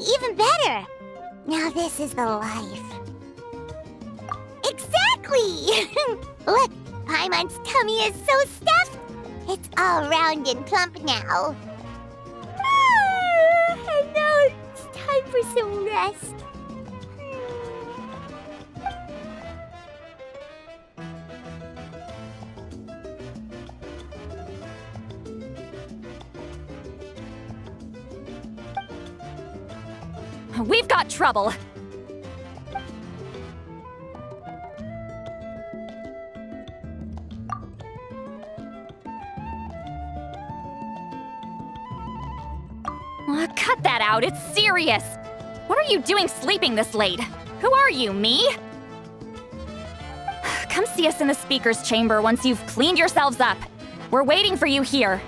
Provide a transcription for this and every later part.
even better. Now this is the life. Exactly! Look, Paimon's tummy is so stuffed. It's all round and plump now. And now it's time for some rest. We've got trouble. Cut that out, it's serious! What are you doing sleeping this late? Who are you, me? Come see us in the speaker's chamber once you've cleaned yourselves up. We're waiting for you here.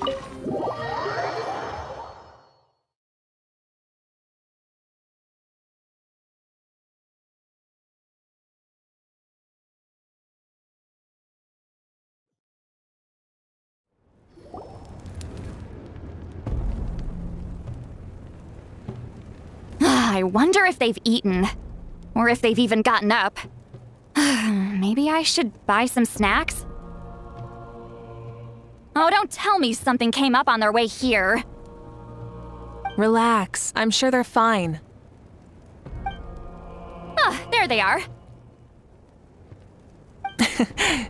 Good morning! I wonder if they've eaten. Or if they've even gotten up. Maybe I should buy some snacks? Oh, don't tell me something came up on their way here. Relax, I'm sure they're fine. Ah, there they are.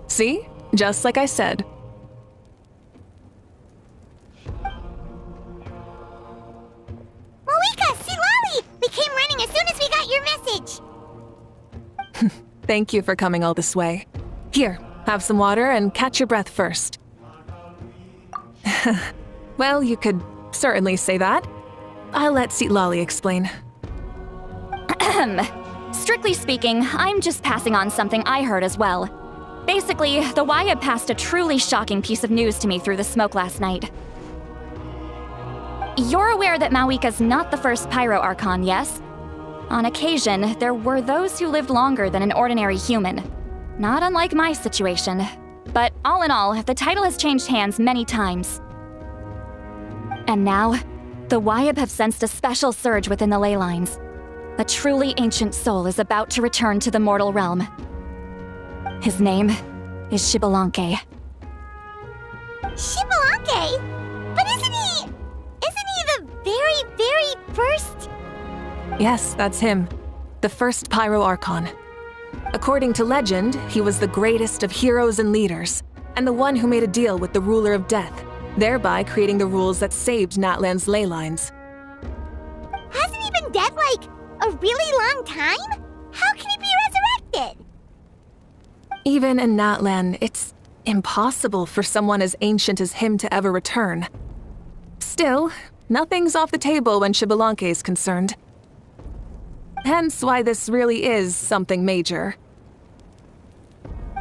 See? Just like I said. Mavuika, see Lolly! We came running as soon as we got your message. Thank you for coming all this way. Here, have some water and catch your breath first. Well, you could certainly say that. I'll let Lolly explain. Strictly speaking, I'm just passing on something I heard as well. Basically, the Wyatt passed a truly shocking piece of news to me through the smoke last night. You're aware that Mavuika's not the first Pyro Archon, yes? On occasion, there were those who lived longer than an ordinary human. Not unlike my situation. But all in all, the title has changed hands many times. And now, the Wyatt have sensed a special surge within the ley lines. A truly ancient soul is about to return to the mortal realm. His name is Xbalanque. Xbalanque? But isn't he the very, very first? Yes, that's him. The first Pyro Archon. According to legend, he was the greatest of heroes and leaders, and the one who made a deal with the ruler of death, thereby creating the rules that saved Natlan's ley lines. Hasn't he been dead like a really long time? How can he be resurrected? Even in Natlan, it's impossible for someone as ancient as him to ever return. Still, nothing's off the table when Xbalanque is concerned. Hence why this really is something major.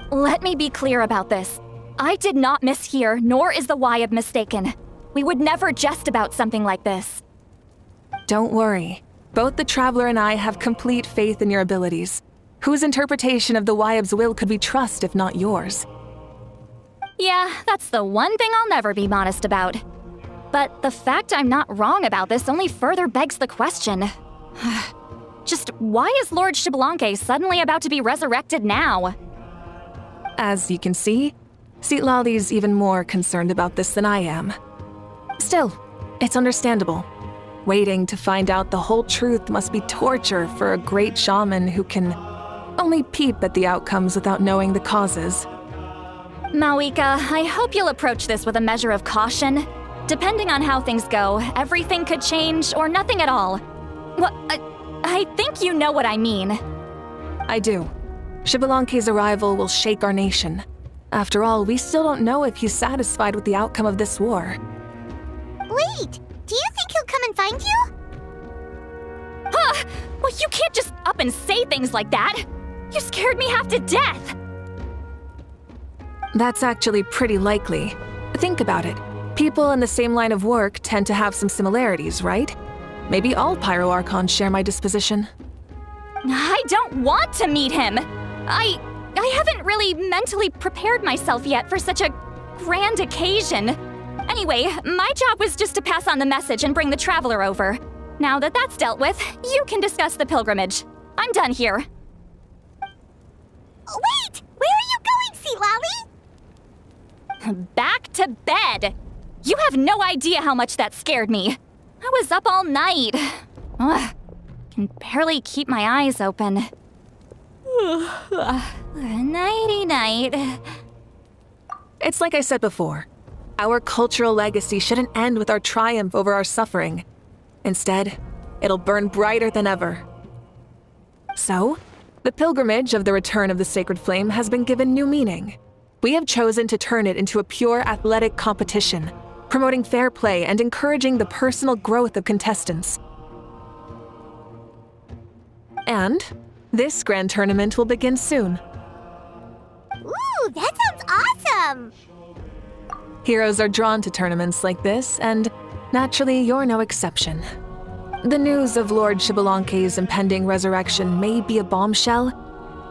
Let me be clear about this. I did not mishear, nor is the Wyatt mistaken. We would never jest about something like this. Don't worry. Both the Traveler and I have complete faith in your abilities. Whose interpretation of the Wyatt's will could we trust if not yours? Yeah, that's the one thing I'll never be modest about. But the fact I'm not wrong about this only further begs the question. Just why is Lord Xbalanque suddenly about to be resurrected now? As you can see, Citlali's even more concerned about this than I am. Still, it's understandable. Waiting to find out the whole truth must be torture for a great shaman who can only peep at the outcomes without knowing the causes. Mavuika, I hope you'll approach this with a measure of caution. Depending on how things go, everything could change or nothing at all. Well, I think you know what I mean. I do. Xbalanque's arrival will shake our nation. After all, we still don't know if he's satisfied with the outcome of this war. Wait, do you think he'll come and find you? Huh! Well, you can't just up and say things like that! You scared me half to death! That's actually pretty likely. Think about it. People in the same line of work tend to have some similarities, right? Maybe all Pyro Archons share my disposition. I don't want to meet him! I haven't really mentally prepared myself yet for such a grand occasion. Anyway, my job was just to pass on the message and bring the Traveler over. Now that that's dealt with, you can discuss the pilgrimage. I'm done here. Wait! Where are you going, Citlali? Back to bed! You have no idea how much that scared me. I was up all night. Ugh, can barely keep my eyes open. Nighty-night. It's like I said before. Our cultural legacy shouldn't end with our triumph over our suffering. Instead, it'll burn brighter than ever. So, the pilgrimage of the return of the sacred flame has been given new meaning. We have chosen to turn it into a pure athletic competition, promoting fair play and encouraging the personal growth of contestants. And this grand tournament will begin soon. Ooh, that sounds awesome! Heroes are drawn to tournaments like this, and naturally, you're no exception. The news of Lord Xbalanque's impending resurrection may be a bombshell,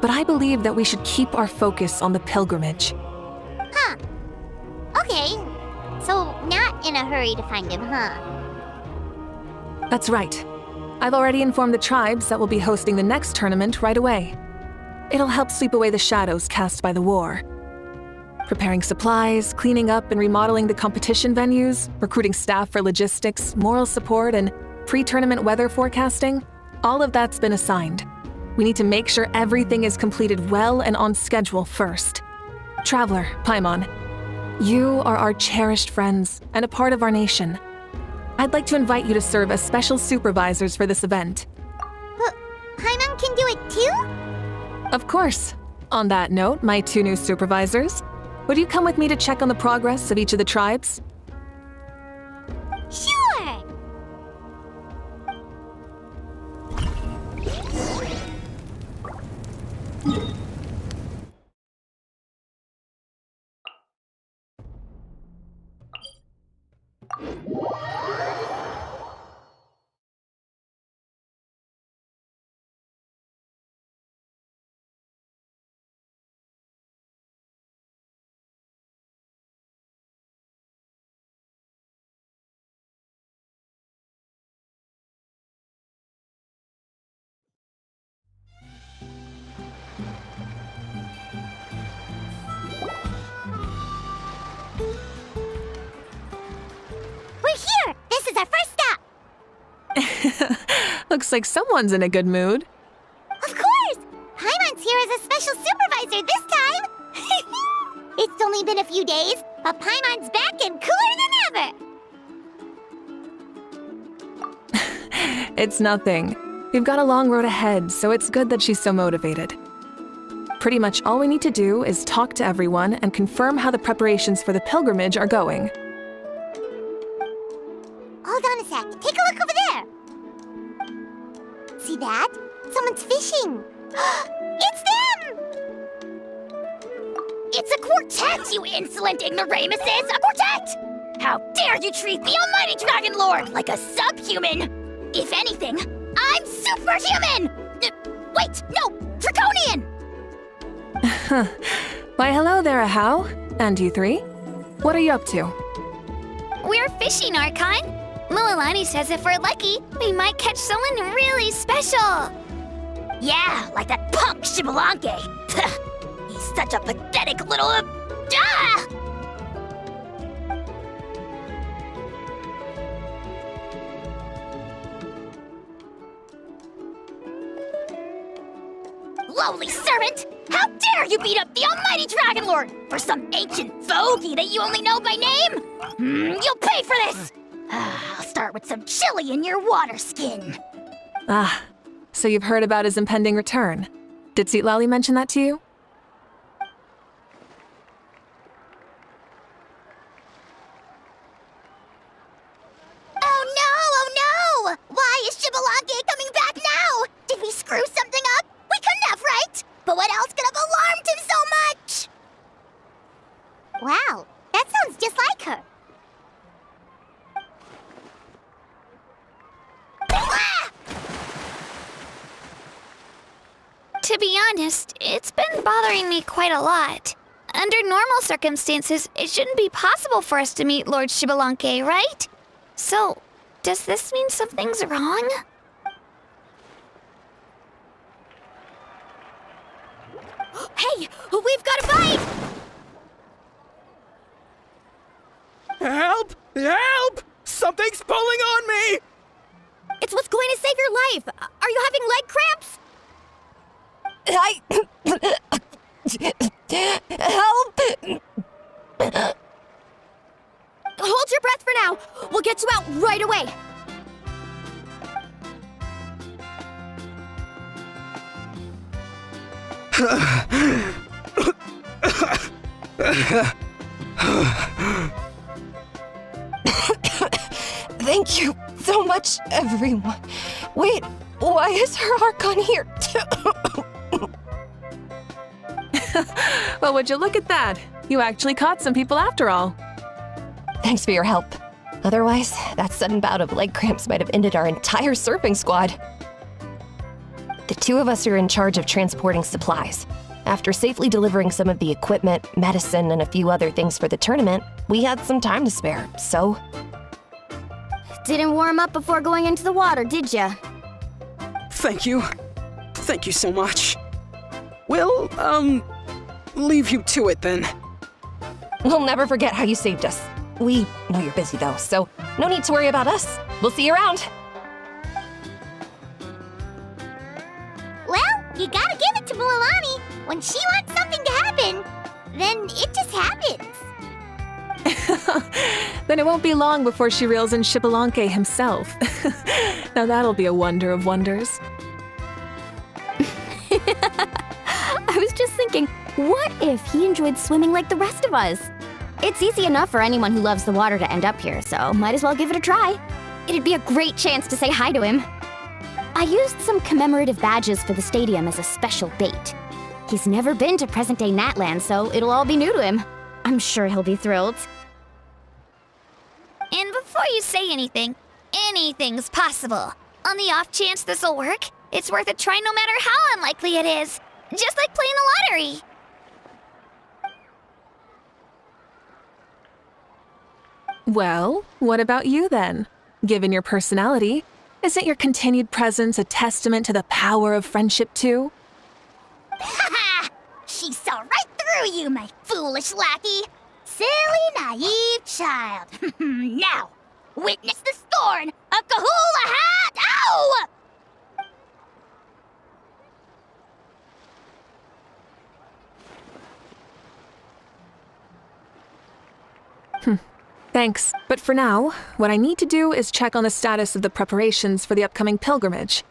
but I believe that we should keep our focus on the pilgrimage. Huh. Okay. So, not in a hurry to find him, huh? That's right. I've already informed the tribes that we'll be hosting the next tournament right away. It'll help sweep away the shadows cast by the war. Preparing supplies, cleaning up and remodeling the competition venues, recruiting staff for logistics, moral support, and pre-tournament weather forecasting, all of that's been assigned. We need to make sure everything is completed well and on schedule first. Traveler, Paimon, you are our cherished friends and a part of our nation. I'd like to invite you to serve as special supervisors for this event. Paimon can do it too? Of course. On that note, my two new supervisors, would you come with me to check on the progress of each of the tribes? Sure! We're here! This is our first stop! Looks like someone's in a good mood. Of course! Paimon's here as a special supervisor this time! It's only been a few days, but Paimon's back and cooler than ever! It's nothing. We've got a long road ahead, so it's good that she's so motivated. Pretty much all we need to do is talk to everyone and confirm how the preparations for the pilgrimage are going. Hold on a sec. Take a look over there. See that? Someone's fishing. It's them! It's a quartet, you insolent ignoramuses! A quartet! How dare you treat the almighty Dragon Lord like a subhuman! If anything, I'm superhuman! Wait, no! Draconian! Why hello there, Ahau. And you three? What are you up to? We're fishing, Archon. Mualani says if we're lucky, we might catch someone really special. Yeah, like that punk Shibalanke. He's such a pathetic little... Ah! Lowly servant! How dare you beat up the almighty Dragon Lord for some ancient fogey that you only know by name? You'll pay for this! I'll start with some chili in your water skin. Ah, so you've heard about his impending return. Did Lali mention that to you? Oh no! Why is Shibalanke coming back now? Did we screw something up? We couldn't have, right? But what else could have alarmed him so much? Wow, that sounds just like her. Ah! To be honest, it's been bothering me quite a lot. Under normal circumstances, it shouldn't be possible for us to meet Lord Shibalanke, right? So, does this mean something's wrong? Hey, we've got a bite! Help! Help! Something's pulling on me! It's what's going to save your life! Are you having leg cramps? Help! Hold your breath for now! We'll get you out right away! Thank you so much, everyone. Wait, why is her Archon here? Well, would you look at that? You actually caught some people after all. Thanks for your help. Otherwise, that sudden bout of leg cramps might have ended our entire surfing squad. The two of us are in charge of transporting supplies. After safely delivering some of the equipment, medicine, and a few other things for the tournament, we had some time to spare, so... Didn't warm up before going into the water, did ya? Thank you. Thank you so much. Well, leave you to it then. We'll never forget how you saved us. We know you're busy though, so no need to worry about us. We'll see you around. Well, you gotta give it to Mualani. When she wants something to happen, then it just happens. Then it won't be long before she reels in Shibalanke himself. Now that'll be a wonder of wonders. I was just thinking, what if he enjoyed swimming like the rest of us? It's easy enough for anyone who loves the water to end up here, so might as well give it a try. It'd be a great chance to say hi to him. I used some commemorative badges for the stadium as a special bait. He's never been to present-day Natland, so it'll all be new to him. I'm sure he'll be thrilled. And before you say anything, anything's possible. On the off chance this'll work, it's worth a try no matter how unlikely it is. Just like playing the lottery. Well, what about you then? Given your personality, isn't your continued presence a testament to the power of friendship too? Ha! She saw right through you, my foolish lackey. Silly, naive child. Now, witness the scorn of Kahula Hat! Ow! Thanks, but for now, what I need to do is check on the status of the preparations for the upcoming pilgrimage.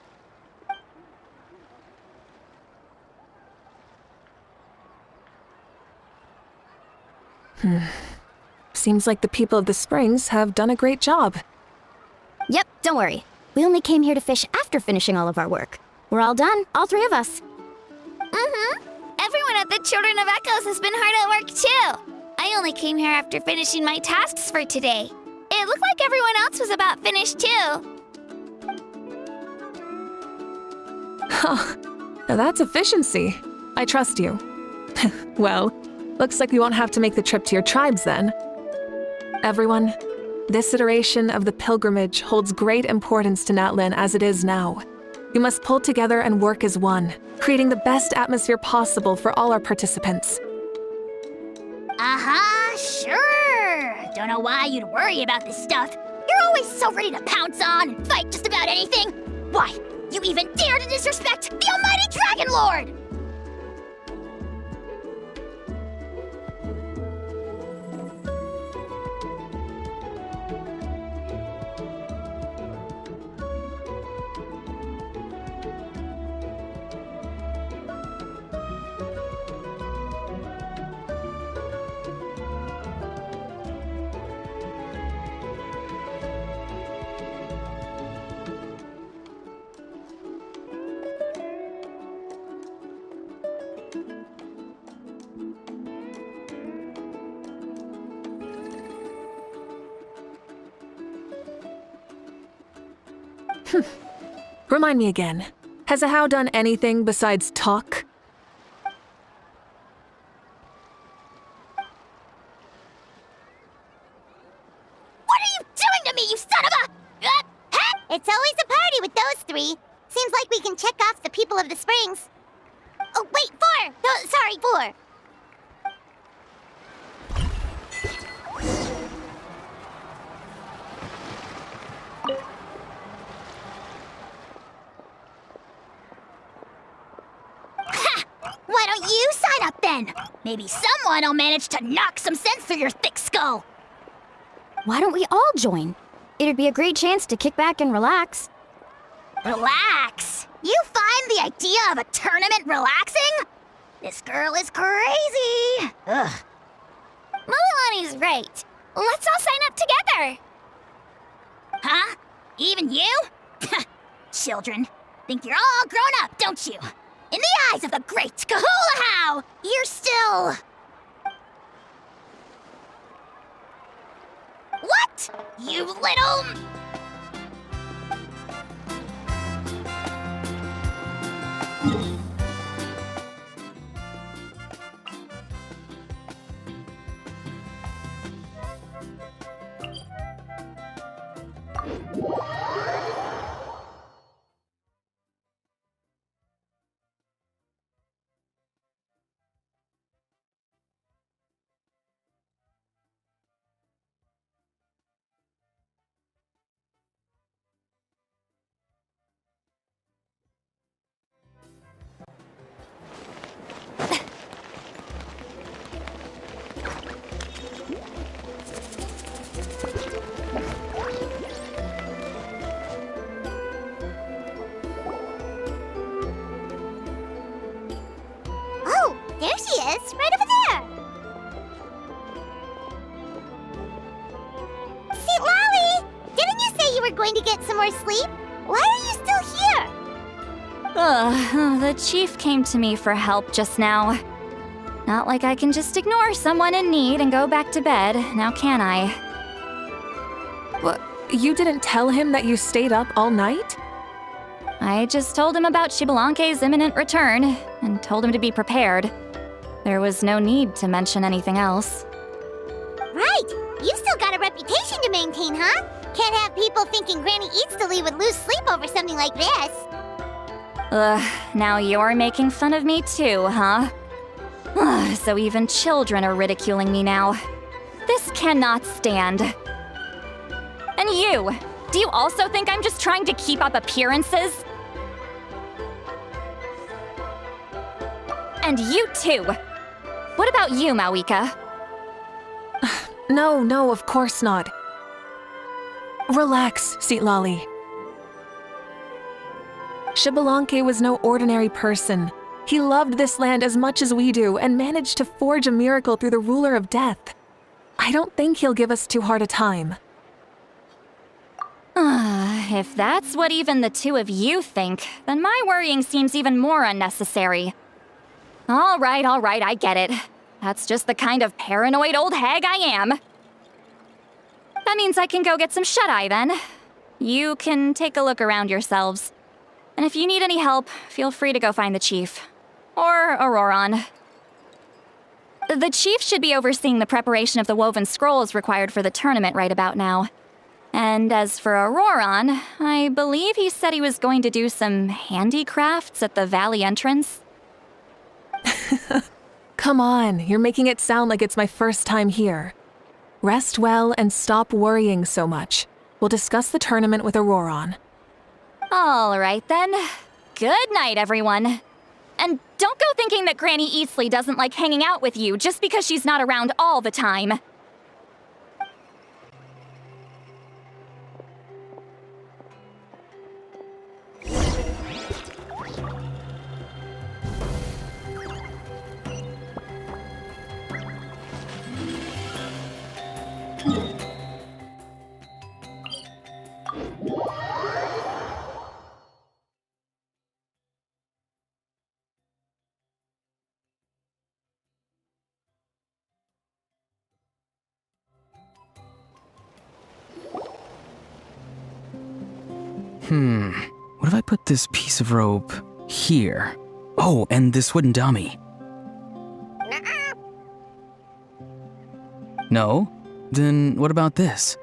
Seems like the people of the Springs have done a great job. Yep, don't worry. We only came here to fish after finishing all of our work. We're all done, all three of us. Everyone at the Children of Echoes has been hard at work too. I only came here after finishing my tasks for today. It looked like everyone else was about finished too. Now that's efficiency. I trust you. Well, looks like we won't have to make the trip to your tribes then. Everyone, This iteration of the pilgrimage holds great importance to Natlan as it is now. We must pull together and work as one, creating the best atmosphere possible for all our participants. Uh-huh, sure. Don't know why you'd worry about this stuff. You're always so ready to pounce on and fight just about anything. Why, you even dare to disrespect the almighty Dragon Lord! Remind me again. Has Ahau done anything besides talk? What are you doing to me, you son of a... It's always a party with those three. Seems like we can check off the people of the springs. Oh, wait, 4! Oh, sorry, 4. Why don't you sign up then? Maybe someone will manage to knock some sense through your thick skull. Why don't we all join? It'd be a great chance to kick back and relax. Relax? You find the idea of a tournament relaxing? This girl is crazy. Ugh. Mulaney's right. Let's all sign up together. Huh? Even you? Children, think you're all grown up, don't you? In the eyes of the great Kahulahau, you're still... What? You little... Oh, there she is, right over there. See, Lolly, didn't you say you were going to get some more sleep? Why are you still here? The chief came to me for help just now. Not like I can just ignore someone in need and go back to bed, now can I? What? You didn't tell him that you stayed up all night? I just told him about Xbalanque's imminent return, and told him to be prepared. There was no need to mention anything else. Right, you've still got a reputation to maintain, huh? Can't have people thinking Granny Eatsterly would lose sleep over something like this. Now you're making fun of me too, huh? So even children are ridiculing me now. This cannot stand. And you! Do you also think I'm just trying to keep up appearances? And you too! What about you, Mavuika? No, of course not. Relax, Citlali. Xbalanque was no ordinary person. He loved this land as much as we do and managed to forge a miracle through the ruler of death. I don't think he'll give us too hard a time. If that's what even the two of you think, then my worrying seems even more unnecessary. All right, I get it. That's just the kind of paranoid old hag I am. That means I can go get some shut-eye then. You can take a look around yourselves. And if you need any help, feel free to go find the chief. Or Auroron. The chief should be overseeing the preparation of the woven scrolls required for the tournament right about now. And as for Auroron, I believe he said he was going to do some handicrafts at the valley entrance. Come on, you're making it sound like it's my first time here. Rest well and stop worrying so much. We'll discuss the tournament with Auroron. All right then. Good night, everyone. And don't go thinking that Granny Eastley doesn't like hanging out with you just because she's not around all the time. What if I put this piece of rope here? Oh, and this wooden dummy. Nuh-uh. No? Then what about this?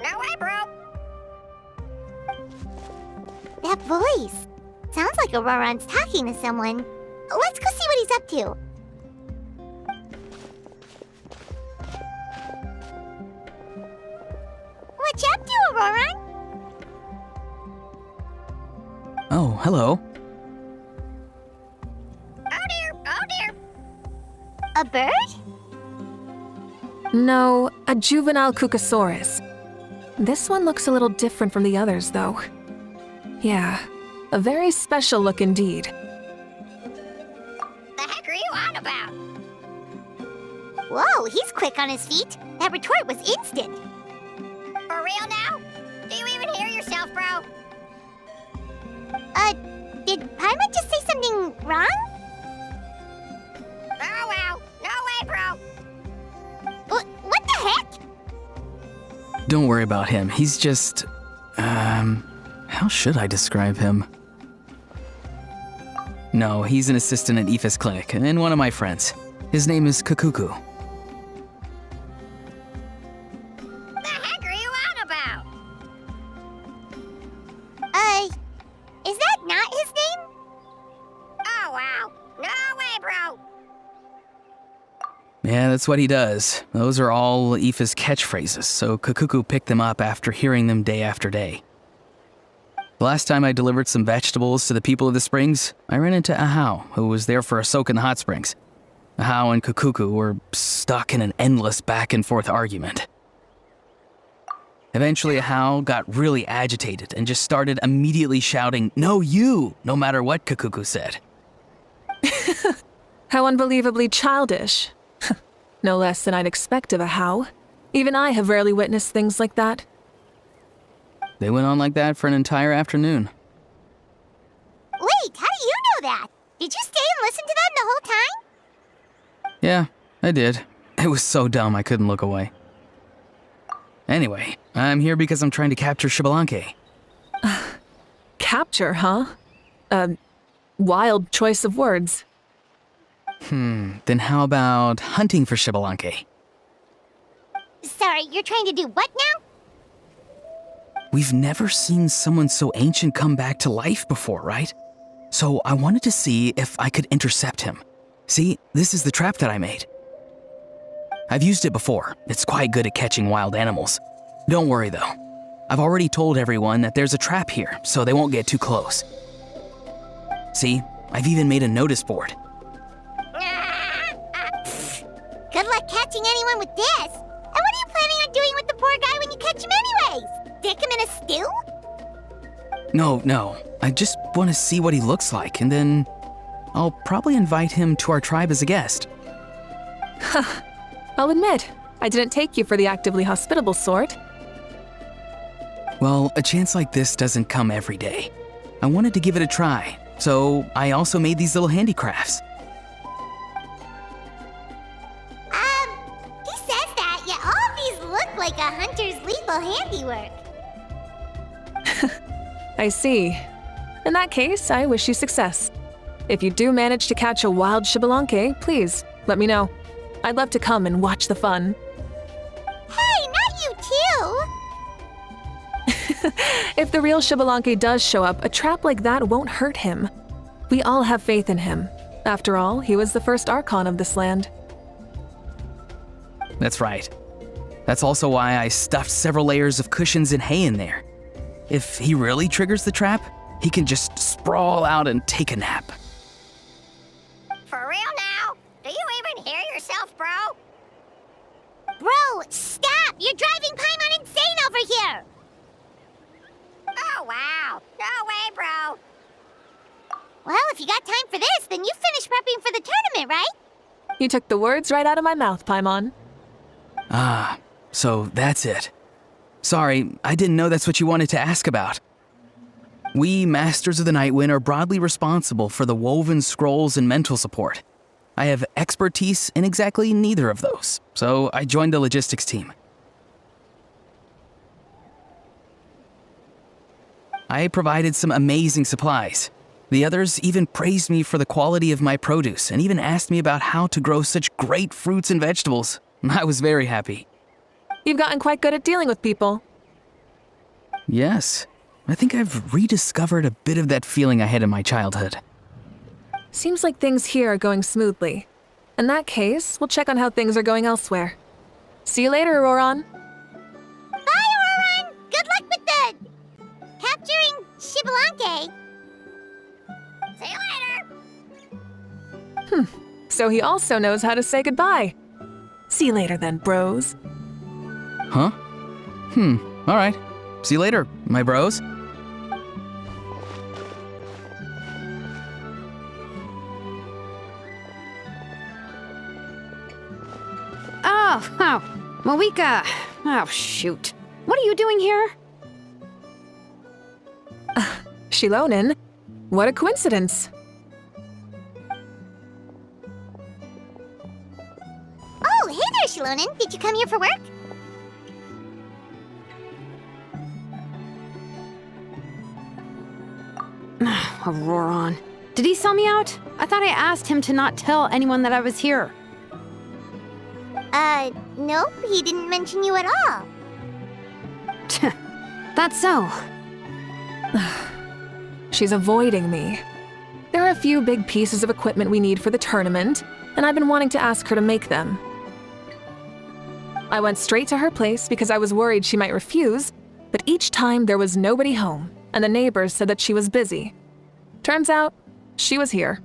No way, bro. That voice. Sounds like Auroron's talking to someone. Let's go see what he's up to. What you up to, Auroron? Oh, hello. Oh dear, oh dear. A bird? No, a juvenile Cucosaurus. This one looks a little different from the others, though. Yeah, a very special look indeed. The heck are you on about? Whoa, he's quick on his feet. That retort was instant. For real now? Do you even hear yourself, bro? Did Paimon just say something wrong? Oh wow, no way, bro. What the heck? Don't worry about him. He's just... how should I describe him? No, he's an assistant at Aoife's clinic, and one of my friends. His name is Kakuku. The heck are you on about? Is that not his name? Oh wow, no way, bro. Yeah, that's what he does. Those are all Aoife's catchphrases, so Kakuku picked them up after hearing them day after day. The last time I delivered some vegetables to the people of the springs, I ran into Ahau, who was there for a soak in the hot springs. Ahau and Kakuku were stuck in an endless back-and-forth argument. Eventually, Ahau got really agitated and just started immediately shouting, "No, you!" no matter what Kakuku said. How unbelievably childish. No less than I'd expect of a How. Even I have rarely witnessed things like that. They went on like that for an entire afternoon. Wait, how do you know that? Did you stay and listen to them the whole time? Yeah, I did. It was so dumb I couldn't look away. Anyway, I'm here because I'm trying to capture Xbalanque. Capture, huh? Wild choice of words. Then how about hunting for Xbalanque? Sorry, you're trying to do what now? We've never seen someone so ancient come back to life before, right? So I wanted to see if I could intercept him. See, this is the trap that I made. I've used it before. It's quite good at catching wild animals. Don't worry though. I've already told everyone that there's a trap here, so they won't get too close. See, I've even made a notice board. Good luck catching anyone with this. And what are you planning on doing with the poor guy when you catch him anyways? Stick him in a stew? No. I just want to see what he looks like, and then I'll probably invite him to our tribe as a guest. I'll admit, I didn't take you for the actively hospitable sort. Well, a chance like this doesn't come every day. I wanted to give it a try, so I also made these little handicrafts. He says that, yet all of these look like a hunter's lethal handiwork. I see. In that case, I wish you success. If you do manage to catch a wild Xbalanque, please, Let me know. I'd love to come and watch the fun. Hey, not you too! If the real Xbalanque does show up, a trap like that won't hurt him. We all have faith in him. After all, he was the first Archon of this land. That's right. That's also why I stuffed several layers of cushions and hay in there. If he really triggers the trap, he can just sprawl out and take a nap. For real now? Do you even hear yourself, bro? Bro, stop! You're driving Paimon insane over here! Oh, wow. No way, bro. Well, if you got time for this, then you finished prepping for the tournament, right? You took the words right out of my mouth, Paimon. Ah, so that's it. Sorry, I didn't know that's what you wanted to ask about. We, Masters of the Nightwind, are broadly responsible for the woven scrolls and mental support. I have expertise in exactly neither of those, so I joined the logistics team. I provided some amazing supplies. The others even praised me for the quality of my produce and even asked me about how to grow such great fruits and vegetables. I was very happy. You've gotten quite good at dealing with people. Yes, I think I've rediscovered a bit of that feeling I had in my childhood. Seems like things here are going smoothly. In that case, we'll check on how things are going elsewhere. See you later, Auroron. Bye, Auroron! Good luck with the... capturing Xbalanque. See you later. So he also knows how to say goodbye. See you later then, bros. Huh? All right. See you later, my bros. Oh, Mavuika. Oh, shoot. What are you doing here? Shilonen? What a coincidence. Oh, hey there, Shilonen. Did you come here for work? Auroron. Did he sell me out? I thought I asked him to not tell anyone that I was here. Nope, he didn't mention you at all. That's so. She's avoiding me. There are a few big pieces of equipment we need for the tournament, and I've been wanting to ask her to make them. I went straight to her place because I was worried she might refuse, but each time there was nobody home, and the neighbors said that she was busy. Turns out, she was here.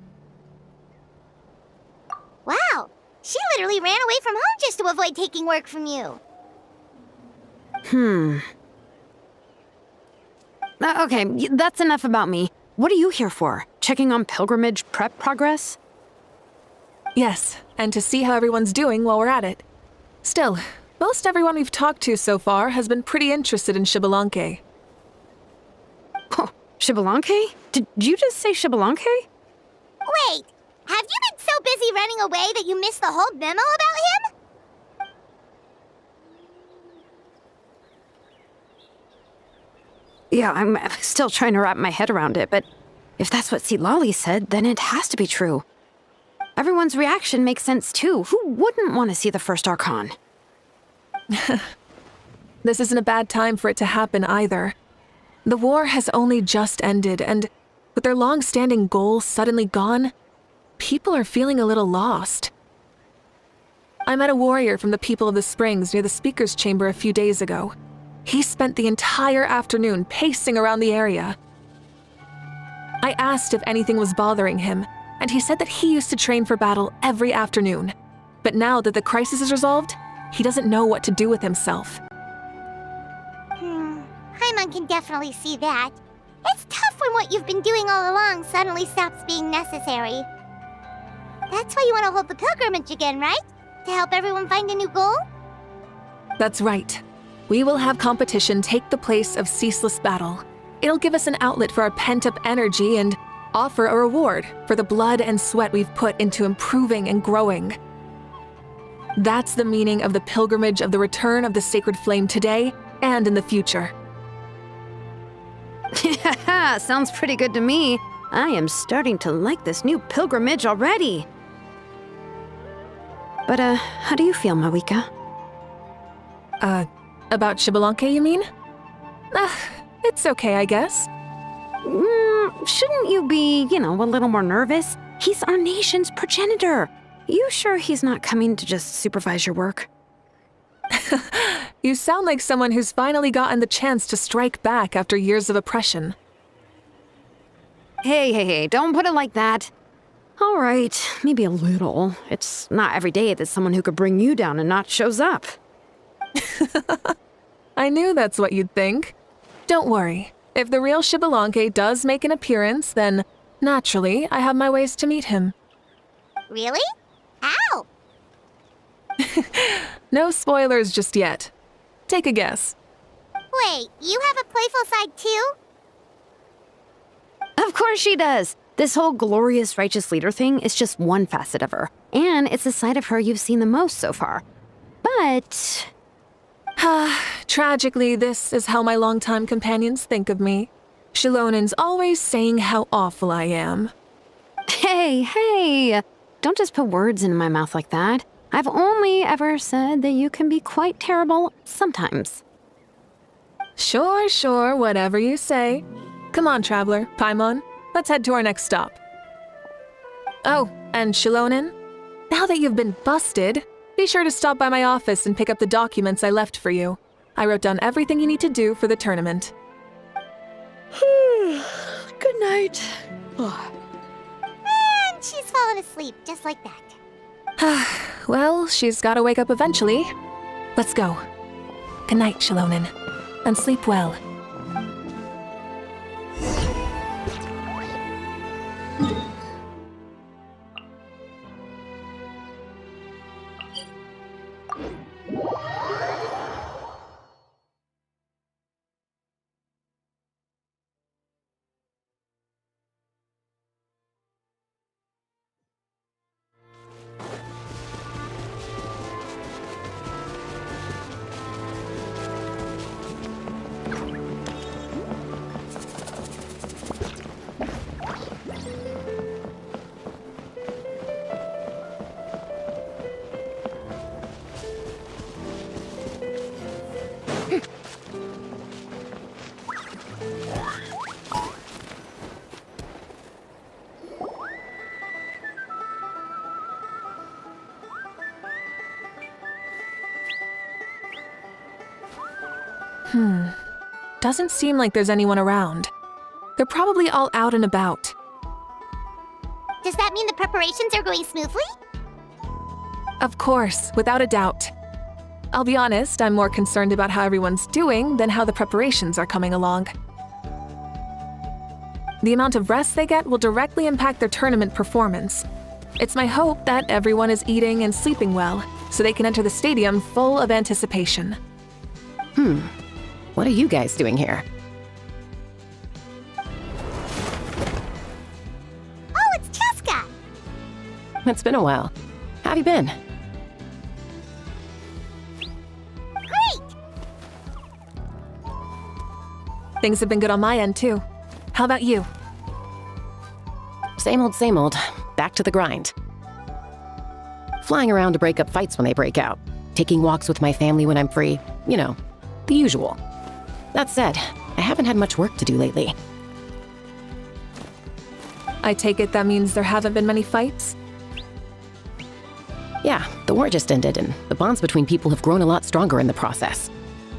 Wow, she literally ran away from home just to avoid taking work from you. Okay, that's enough about me. What are you here for? Checking on pilgrimage prep progress? Yes, and to see how everyone's doing while we're at it. Still, most everyone we've talked to so far has been pretty interested in Xbalanque. Oh, Xbalanque? Did you just say Xbalanque? Wait, have you been so busy running away that you missed the whole memo about him? Yeah, I'm still trying to wrap my head around it, but if that's what Lolly said, then it has to be true. Everyone's reaction makes sense too. Who wouldn't want to see the first Archon? This isn't a bad time for it to happen either. The war has only just ended, and with their long-standing goals suddenly gone, people are feeling a little lost. I met a warrior from the People of the Springs near the Speaker's Chamber a few days ago. He spent the entire afternoon pacing around the area. I asked if anything was bothering him, and he said that he used to train for battle every afternoon. But now that the crisis is resolved, he doesn't know what to do with himself. Paimon can definitely see that. It's tough when what you've been doing all along suddenly stops being necessary. That's why you want to hold the pilgrimage again, right? To help everyone find a new goal? That's right. We will have competition take the place of ceaseless battle. It'll give us an outlet for our pent-up energy and offer a reward for the blood and sweat we've put into improving and growing. That's the meaning of the pilgrimage of the return of the sacred flame today and in the future. Sounds pretty good to me. I am starting to like this new pilgrimage already. But, how do you feel, Mavuika? About Xbalanque, you mean? It's okay, I guess. Shouldn't you be, a little more nervous? He's our nation's progenitor. You sure he's not coming to just supervise your work? You sound like someone who's finally gotten the chance to strike back after years of oppression. Hey, don't put it like that. All right, maybe a little. It's not every day that someone who could bring you down a notch shows up. I knew that's what you'd think. Don't worry. If the real Xbalanque does make an appearance, then, naturally, I have my ways to meet him. Really? How? No spoilers just yet. Take a guess. Wait, you have a playful side too? Of course she does. This whole glorious righteous leader thing is just one facet of her. And it's a side of her you've seen the most so far. But... Tragically, this is how my longtime companions think of me. Shilonin's always saying how awful I am. Hey, don't just put words into my mouth like that. I've only ever said that you can be quite terrible sometimes. Sure, whatever you say. Come on, Traveler, Paimon, let's head to our next stop. Oh, and Shilonin, now that you've been busted, be sure to stop by my office and pick up the documents I left for you. I wrote down everything you need to do for the tournament. Good night. And she's fallen asleep just like that. Well, she's gotta wake up eventually. Let's go. Good night, Shilonin, and sleep well. Doesn't seem like there's anyone around. They're probably all out and about. Does that mean the preparations are going smoothly? Of course, without a doubt. I'll be honest, I'm more concerned about how everyone's doing than how the preparations are coming along. The amount of rest they get will directly impact their tournament performance. It's my hope that everyone is eating and sleeping well, so they can enter the stadium full of anticipation. What are you guys doing here? Oh, it's Cheska! It's been a while. How have you been? Great! Things have been good on my end, too. How about you? Same old. Back to the grind. Flying around to break up fights when they break out. Taking walks with my family when I'm free. You know, the usual. That said, I haven't had much work to do lately. I take it that means there haven't been many fights? Yeah, the war just ended, and the bonds between people have grown a lot stronger in the process.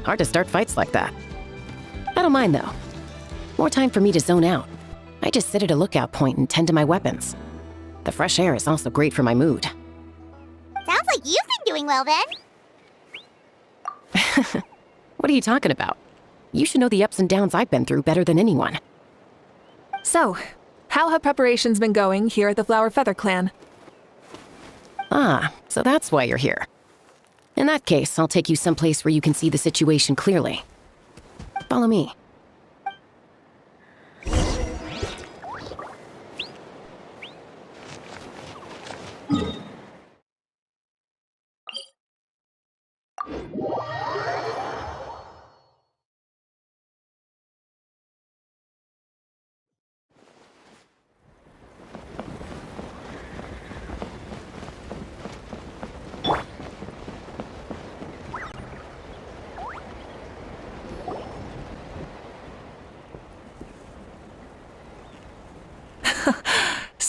Hard to start fights like that. I don't mind, though. More time for me to zone out. I just sit at a lookout point and tend to my weapons. The fresh air is also great for my mood. Sounds like you've been doing well then. What are you talking about? You should know the ups and downs I've been through better than anyone. So, how have preparations been going here at the Flower Feather Clan? Ah, so that's why you're here. In that case, I'll take you someplace where you can see the situation clearly. Follow me.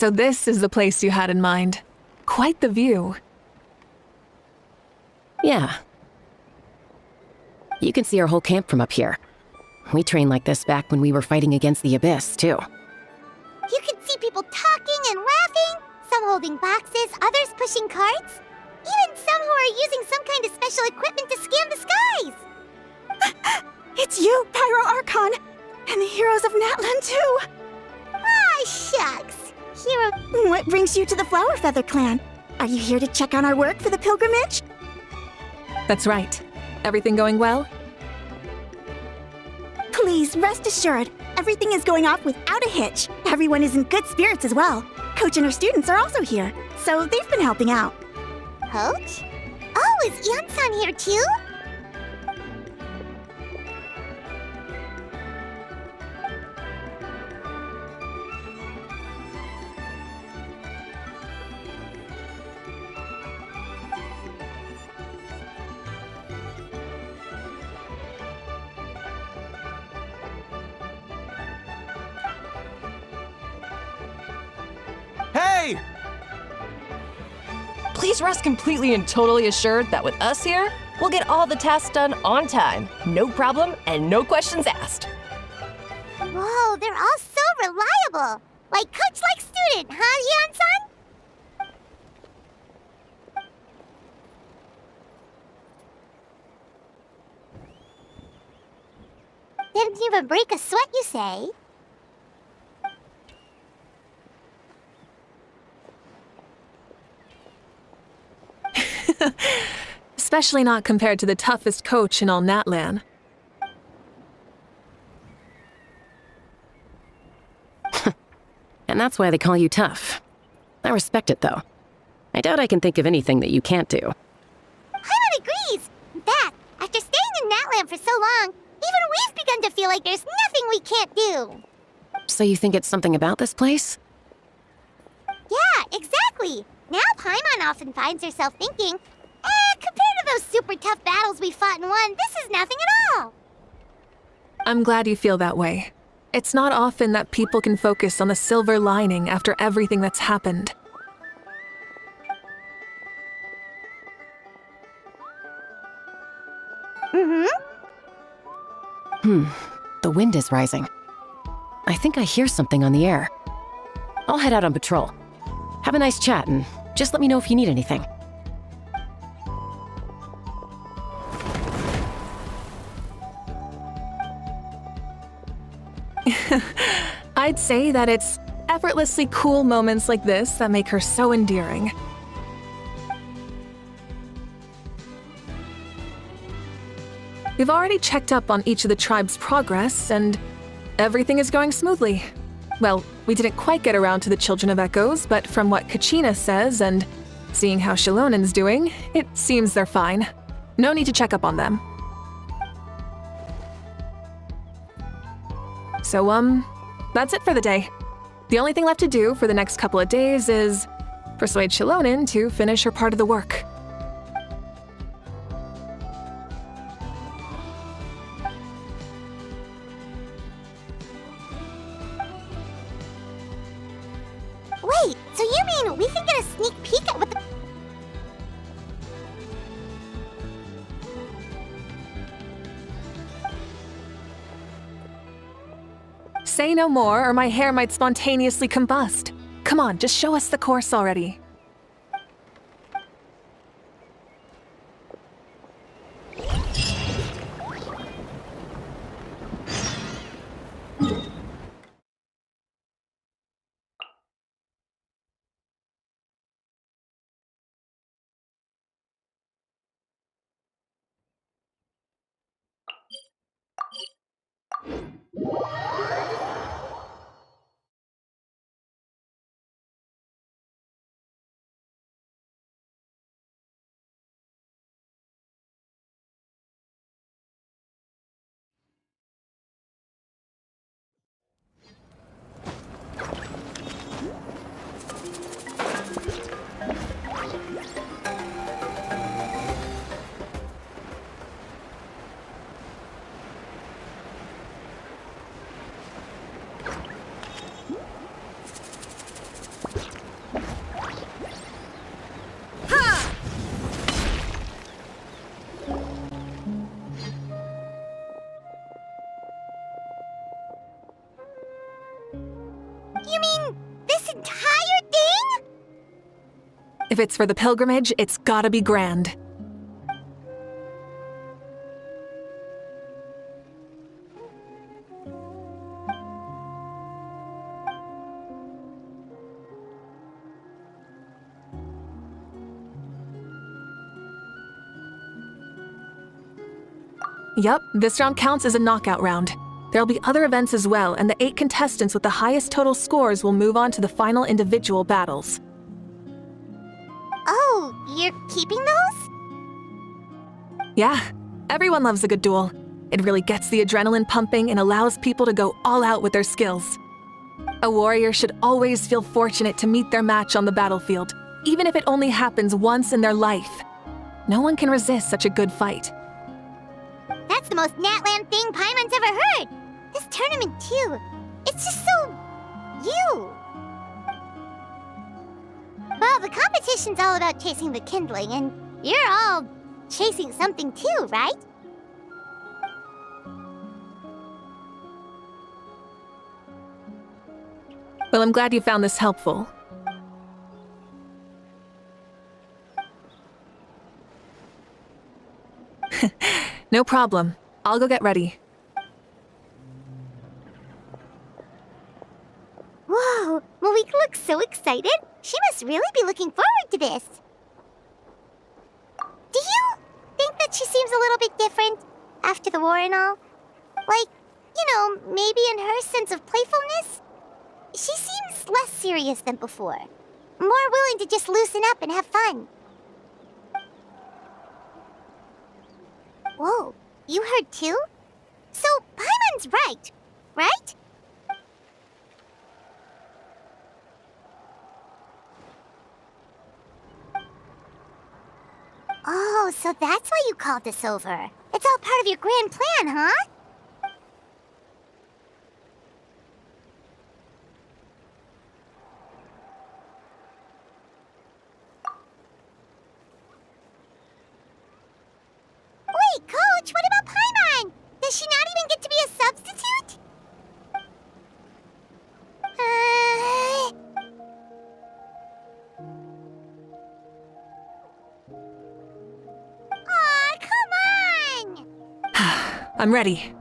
So this is the place you had in mind. Quite the view. Yeah. You can see our whole camp from up here. We trained like this back when we were fighting against the Abyss, too. You can see people talking and laughing, some holding boxes, others pushing carts. Even some who are using some kind of special equipment to scan the skies. It's you, Pyro Archon, and the heroes of Natlan too. Ah, shucks. Hero... What brings you to the Flower Feather Clan? Are you here to check on our work for the pilgrimage? That's right. Everything going well? Please, rest assured, everything is going off without a hitch. Everyone is in good spirits as well. Coach and her students are also here, so they've been helping out. Coach? Oh, is Ian-san here too? Hey! Please rest completely and totally assured that with us here, we'll get all the tasks done on time, no problem, and no questions asked. Whoa, they're all so reliable. Like coach like student, huh, Ian-san? Didn't even break a sweat, you say? Especially not compared to the toughest coach in all Natlan. And that's why they call you tough. I respect it, though. I doubt I can think of anything that you can't do. Paimon agrees! In fact, after staying in Natlan for so long, even we've begun to feel like there's nothing we can't do. So you think it's something about this place? Yeah, exactly! Now Paimon often finds herself thinking, compared to those super tough battles we fought and won, this is nothing at all! I'm glad you feel that way. It's not often that people can focus on the silver lining after everything that's happened. The wind is rising. I think I hear something on the air. I'll head out on patrol. Have a nice chat, and just let me know if you need anything. I'd say that it's effortlessly cool moments like this that make her so endearing. We've already checked up on each of the tribe's progress, and everything is going smoothly. Well, we didn't quite get around to the Children of Echoes, but from what Kachina says and seeing how Shilonen's doing, it seems they're fine. No need to check up on them. So, that's it for the day. The only thing left to do for the next couple of days is persuade Shilonen to finish her part of the work. Wait, so you mean we can get a sneak peek at what the... Say no more, or my hair might spontaneously combust. Come on, just show us the course already. If it's for the pilgrimage, it's gotta be grand. Yup, this round counts as a knockout round. There'll be other events as well, and the 8 contestants with the highest total scores will move on to the final individual battles. Oh, you're keeping those? Yeah, everyone loves a good duel. It really gets the adrenaline pumping and allows people to go all out with their skills. A warrior should always feel fortunate to meet their match on the battlefield, even if it only happens once in their life. No one can resist such a good fight. That's the most Natland thing Paimon's ever heard. This tournament, too. It's just so... you. Well, the competition's all about chasing the kindling, and you're all chasing something too, right? Well, I'm glad you found this helpful. No problem. I'll go get ready. Whoa, Mavuika looks so excited. She must really be looking forward to this. Do you think that she seems a little bit different after the war and all? Like, maybe in her sense of playfulness? She seems less serious than before. More willing to just loosen up and have fun. Whoa, you heard too? So, Paimon's right? Oh, so that's why you called us over. It's all part of your grand plan, huh? Wait, Coach, what about Paimon? Does she not even get to be a substitute? Aw, come on! I'm ready.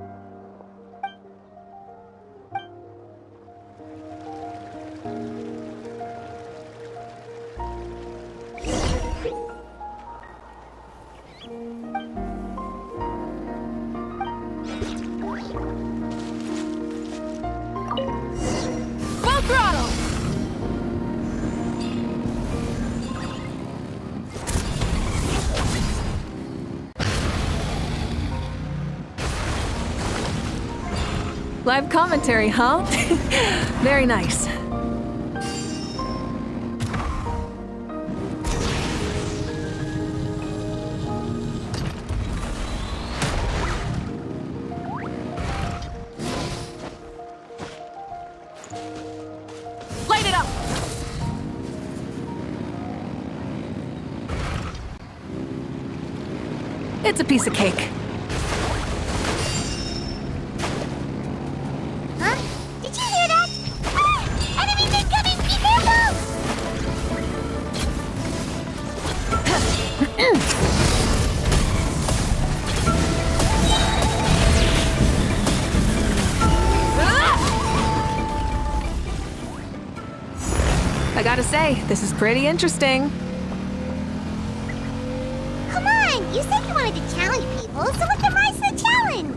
Full throttle! Live commentary, huh? Very nice. Light it up! It's a piece of cake. Huh? Did you hear that? Ah! Enemies incoming! Be careful! I gotta say, this is pretty interesting. Come on! You said you wanted to challenge people, so let them rise to the challenge!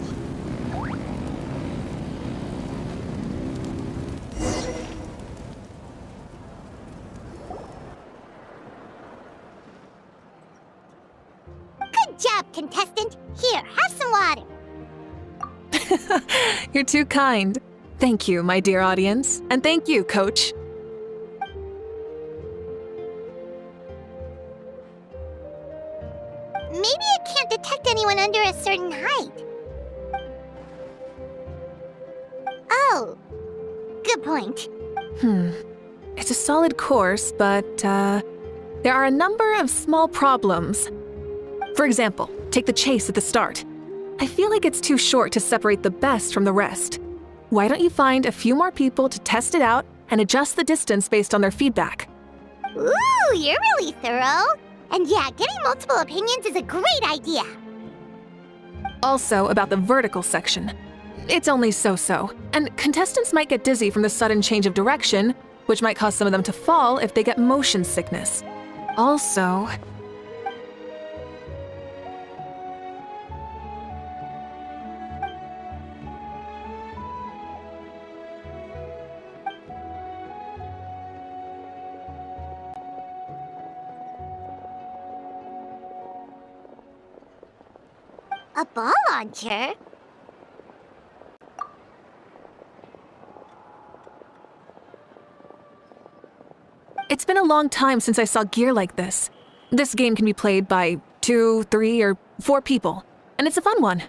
Good job, contestant! Here, have some water! You're too kind. Thank you, my dear audience. And thank you, Coach. Maybe it can't detect anyone under a certain height. Oh, good point. It's a solid course, but, there are a number of small problems. For example, take the chase at the start. I feel like it's too short to separate the best from the rest. Why don't you find a few more people to test it out and adjust the distance based on their feedback? Ooh, you're really thorough. And yeah, getting multiple opinions is a great idea. Also, about the vertical section. It's only so-so, and contestants might get dizzy from the sudden change of direction, which might cause some of them to fall if they get motion sickness. Also... A ball launcher? It's been a long time since I saw gear like this. This game can be played by 2, 3, or 4 people, and it's a fun one.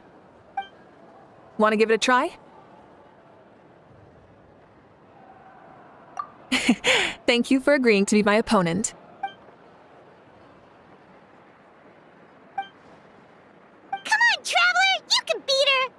Want to give it a try? Thank you for agreeing to be my opponent. Come on, Traveler! You can beat her!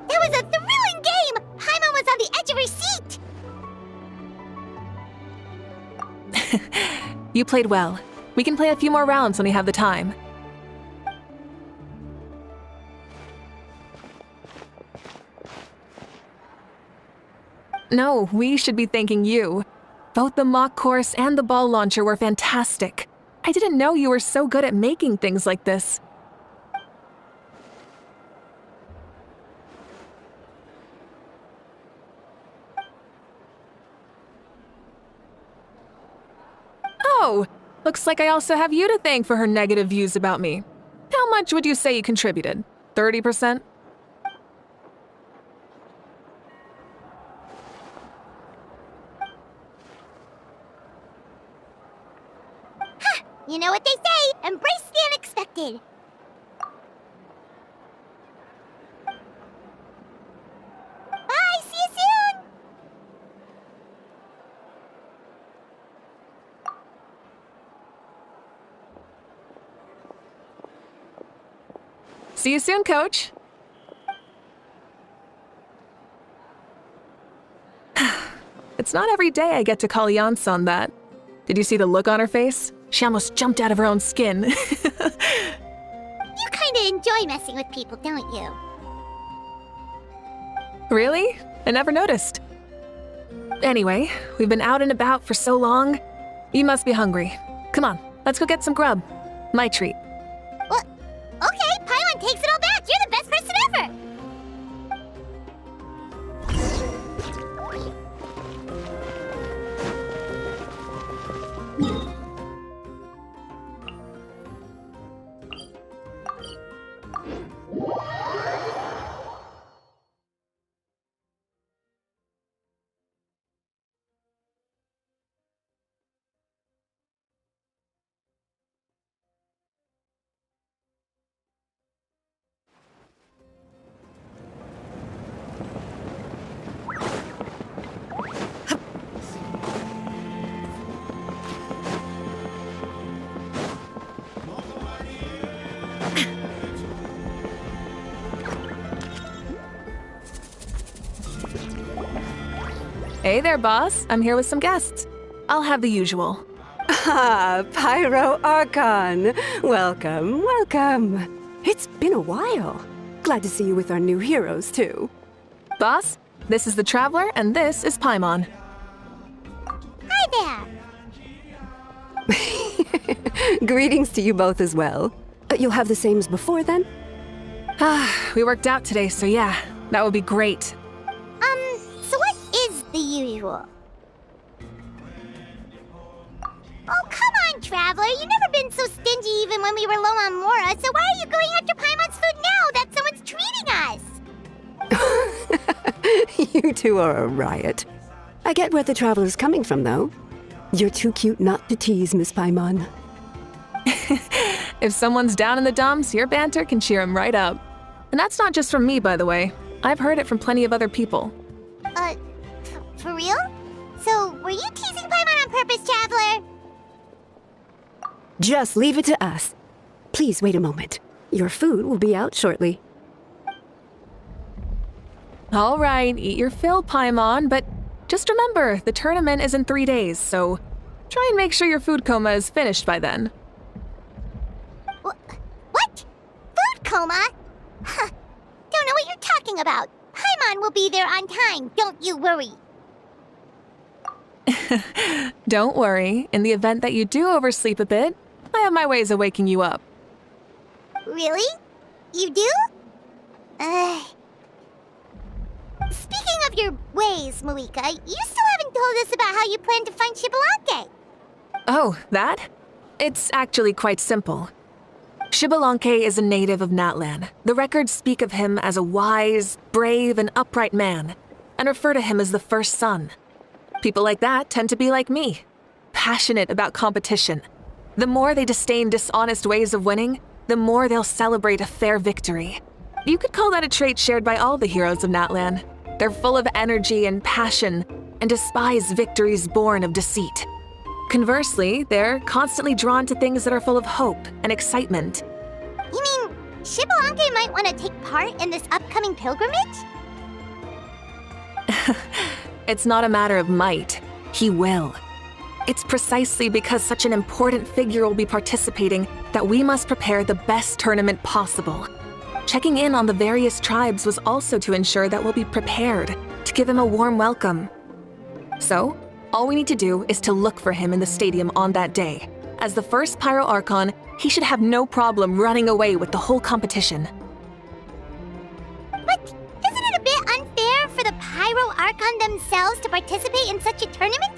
That was a thrilling game! Paimon was on the edge of her seat! You played well. We can play a few more rounds when we have the time. No, we should be thanking you. Both the mock course and the ball launcher were fantastic. I didn't know you were so good at making things like this. Oh, looks like I also have you to thank for her negative views about me. How much would you say you contributed? 30%? You know what they say, embrace the unexpected. Bye, see you soon! See you soon, Coach. It's not every day I get to call Yance on that. Did you see the look on her face? She almost jumped out of her own skin. You kinda enjoy messing with people, don't you? Really? I never noticed. Anyway, we've been out and about for so long. You must be hungry. Come on, let's go get some grub. My treat. Well, okay, Paimon takes it all back. You're the best person ever. Hey there, boss. I'm here with some guests. I'll have the usual. Ah, Pyro Archon. Welcome, welcome. It's been a while. Glad to see you with our new heroes, too. Boss, this is the Traveler, and this is Paimon. Hi there. Greetings to you both as well. You'll have the same as before, then? We worked out today, so yeah, that would be great. So what is the usual? Oh, come on, Traveler. You've never been so stingy even when we were low on Mora, so why are you going after Paimon's food now that someone's treating us? You two are a riot. I get where the Traveler's coming from, though. You're too cute not to tease, Miss Paimon. If someone's down in the dumps, your banter can cheer him right up. And that's not just from me, by the way. I've heard it from plenty of other people. For real? So, were you teasing Paimon on purpose, Traveler? Just leave it to us. Please wait a moment. Your food will be out shortly. All right, eat your fill, Paimon, but just remember, the tournament is in 3 days, so try and make sure your food coma is finished by then. What? Food coma? Huh. Don't know what you're talking about. Paimon will be there on time, don't you worry. Don't worry, in the event that you do oversleep a bit, I have my ways of waking you up. Really? You do? Speaking of your ways, Mavuika, you still haven't told us about how you plan to find Xbalanque. Oh, that? It's actually quite simple. Xbalanque is a native of Natlan. The records speak of him as a wise, brave, and upright man, and refer to him as the first son. People like that tend to be like me, passionate about competition. The more they disdain dishonest ways of winning, the more they'll celebrate a fair victory. You could call that a trait shared by all the heroes of Natlan. They're full of energy and passion, and despise victories born of deceit. Conversely, they're constantly drawn to things that are full of hope and excitement. You mean Xbalanque might want to take part in this upcoming pilgrimage? It's not a matter of might. He will. It's precisely because such an important figure will be participating that we must prepare the best tournament possible. Checking in on the various tribes was also to ensure that we'll be prepared to give him a warm welcome. So, all we need to do is to look for him in the stadium on that day. As the first Pyro Archon, he should have no problem running away with the whole competition. But isn't it a bit unfair for the Pyro Archon themselves to participate in such a tournament?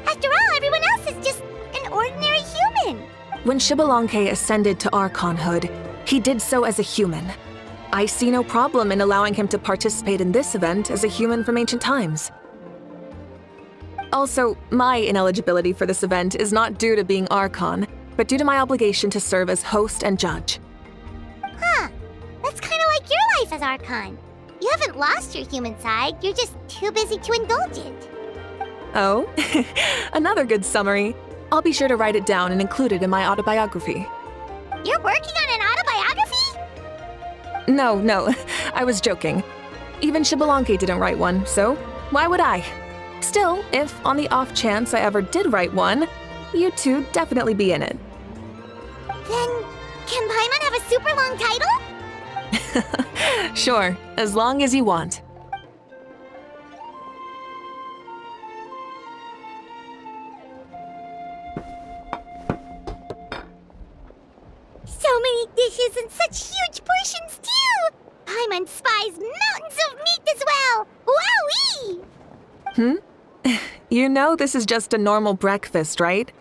After all, everyone else is just an ordinary human. When Xbalanque ascended to Archonhood, he did so as a human. I see no problem in allowing him to participate in this event as a human from ancient times. Also, my ineligibility for this event is not due to being Archon, but due to my obligation to serve as host and judge. Huh. That's kind of like your life as Archon. You haven't lost your human side, you're just too busy to indulge it. Oh, another good summary. I'll be sure to write it down and include it in my autobiography. You're working on an autobiography? No, I was joking. Even Xbalanque didn't write one, so why would I? Still, if on the off chance I ever did write one, you two definitely be in it. Then, can Paimon have a super long title? Sure, as long as you want. So many dishes and such huge portions, too! Paimon spies mountains of meat as well! Wowee! You know this is just a normal breakfast, right?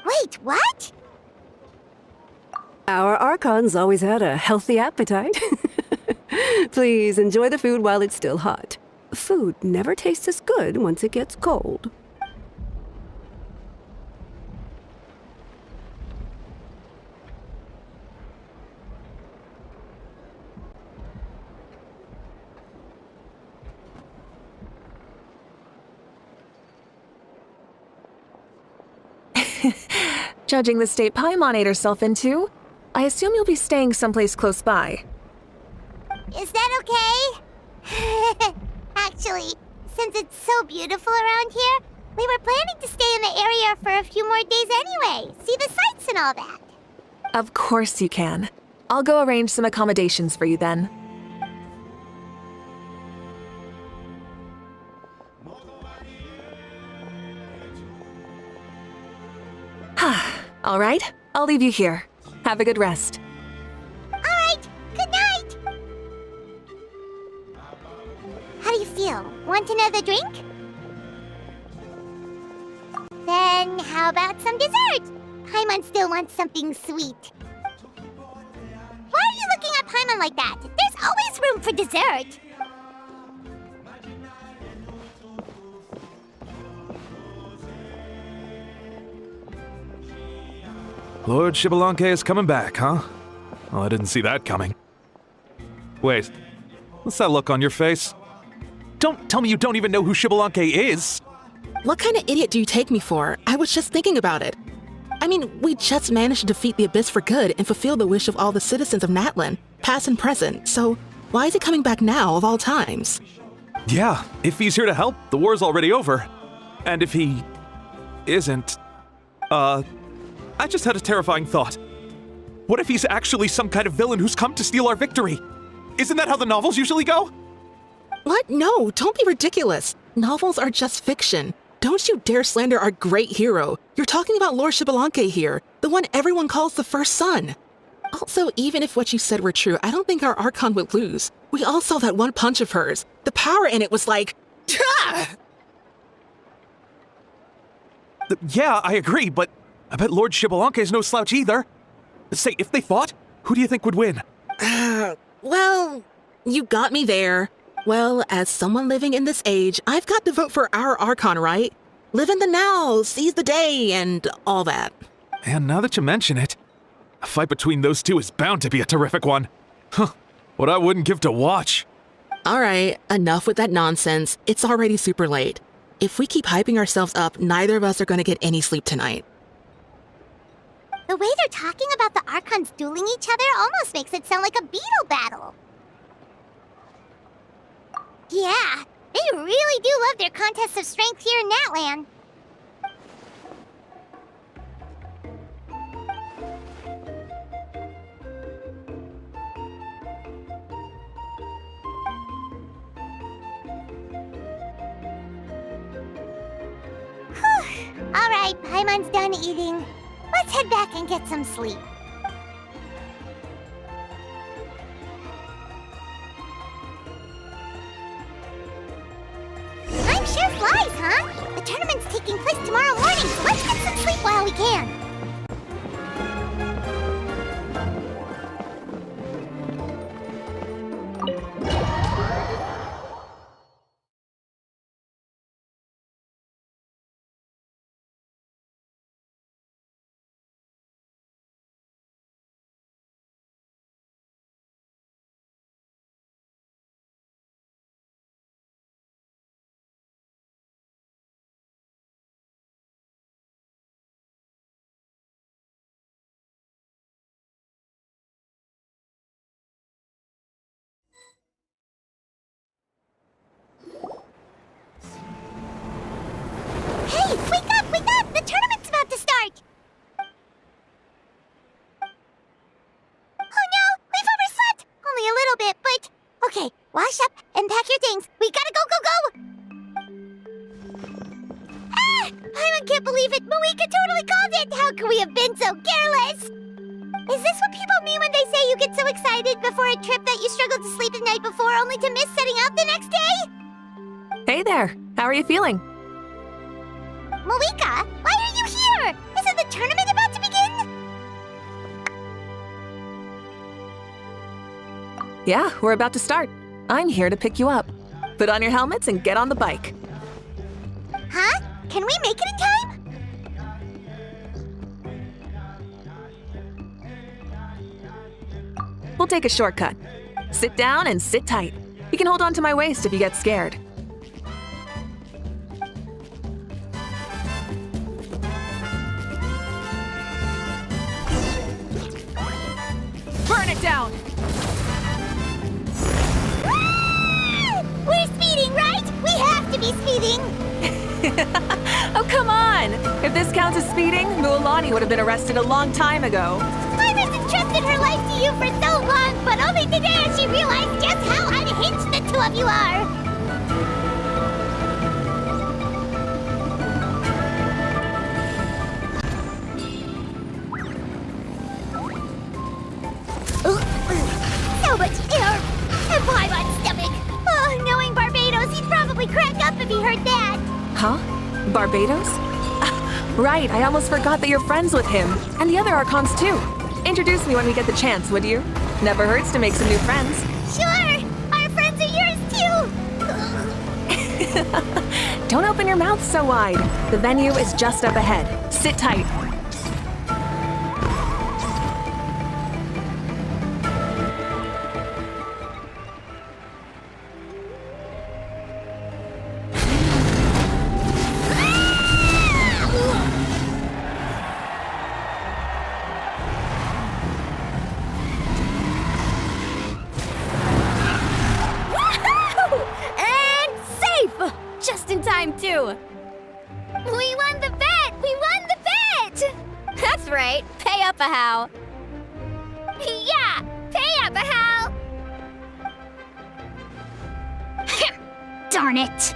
Wait, what? Our Archons always had a healthy appetite. Please enjoy the food while it's still hot. Food never tastes as good once it gets cold. Judging the state Paimon ate herself into, I assume you'll be staying someplace close by. Is that okay? Actually, Since it's so beautiful around here, we were planning to stay in the area for a few more days anyway. See the sights and all that. Of course you can. I'll go arrange some accommodations for you then. All right, I'll leave you here. Have a good rest. All right, good night. How do you feel? Want another drink? Then how about some dessert? Paimon still wants something sweet. Why are you looking at Paimon like that? There's always room for dessert. Lord Xbalanque is coming back, huh? Well, I didn't see that coming. Wait, what's that look on your face? Don't tell me you don't even know who Xbalanque is! What kind of idiot do you take me for? I was just thinking about it. I mean, we just managed to defeat the Abyss for good and fulfill the wish of all the citizens of Natlan, past and present, so why is he coming back now of all times? Yeah, if he's here to help, the war's already over. And if he isn't, I just had a terrifying thought. What if he's actually some kind of villain who's come to steal our victory? Isn't that how the novels usually go? What? No, don't be ridiculous. Novels are just fiction. Don't you dare slander our great hero. You're talking about Lord Xbalanque here, the one everyone calls the first son. Also, even if what you said were true, I don't think our Archon would lose. We all saw that one punch of hers. The power in it was like... Yeah, I agree, but I bet Lord Xbalanque is no slouch either. Say, if they fought, who do you think would win? Well, you got me there. Well, as someone living in this age, I've got to vote for our Archon, right? Live in the now, seize the day, and all that. Man, now that you mention it, a fight between those two is bound to be a terrific one. Huh, what I wouldn't give to watch. All right, enough with that nonsense. It's already super late. If we keep hyping ourselves up, neither of us are going to get any sleep tonight. The way they're talking about the Archons dueling each other almost makes it sound like a beetle battle. Yeah, they really do love their contests of strength here in Natlan. All right, Paimon's done eating. Let's head back and get some sleep. Time sure flies, huh? The tournament's taking place tomorrow morning, so let's get some sleep while we can. Hey, wake up, wake up! The tournament's about to start! Oh no, we've overslept! Only a little bit, but... Okay, wash up and pack your things. We gotta go, go, go! Ah! I can't believe it! Mavuika totally called it! How could we have been so careless? Is this what people mean when they say you get so excited before a trip that you struggled to sleep the night before only to miss setting out the next day? Hey there, how are you feeling? Mavuika, why are you here? Isn't the tournament about to begin? Yeah, we're about to start. I'm here to pick you up. Put on your helmets and get on the bike. Huh? Can we make it in time? We'll take a shortcut. Sit down and sit tight. You can hold on to my waist if you get scared. Burn it down! Ah! We're speeding, right? We have to be speeding. Oh, come on! If this counts as speeding, Mualani would have been arrested a long time ago. Iris entrusted her life to you for so long, but only today has she realized just how unhinged the two of you are. So much air and Paimon's stomach. Oh, knowing Barbados, he'd probably crack up if he heard that. Huh? Barbados? Right, I almost forgot that you're friends with him. And the other Archons too. Introduce me when we get the chance, would you? Never hurts to make some new friends. Sure! Our friends are yours too! Don't open your mouth so wide. The venue is just up ahead. Sit tight. Too. We won the bet! We won the bet! That's right. Pay up a how. Yeah! Pay up a how! Darn it!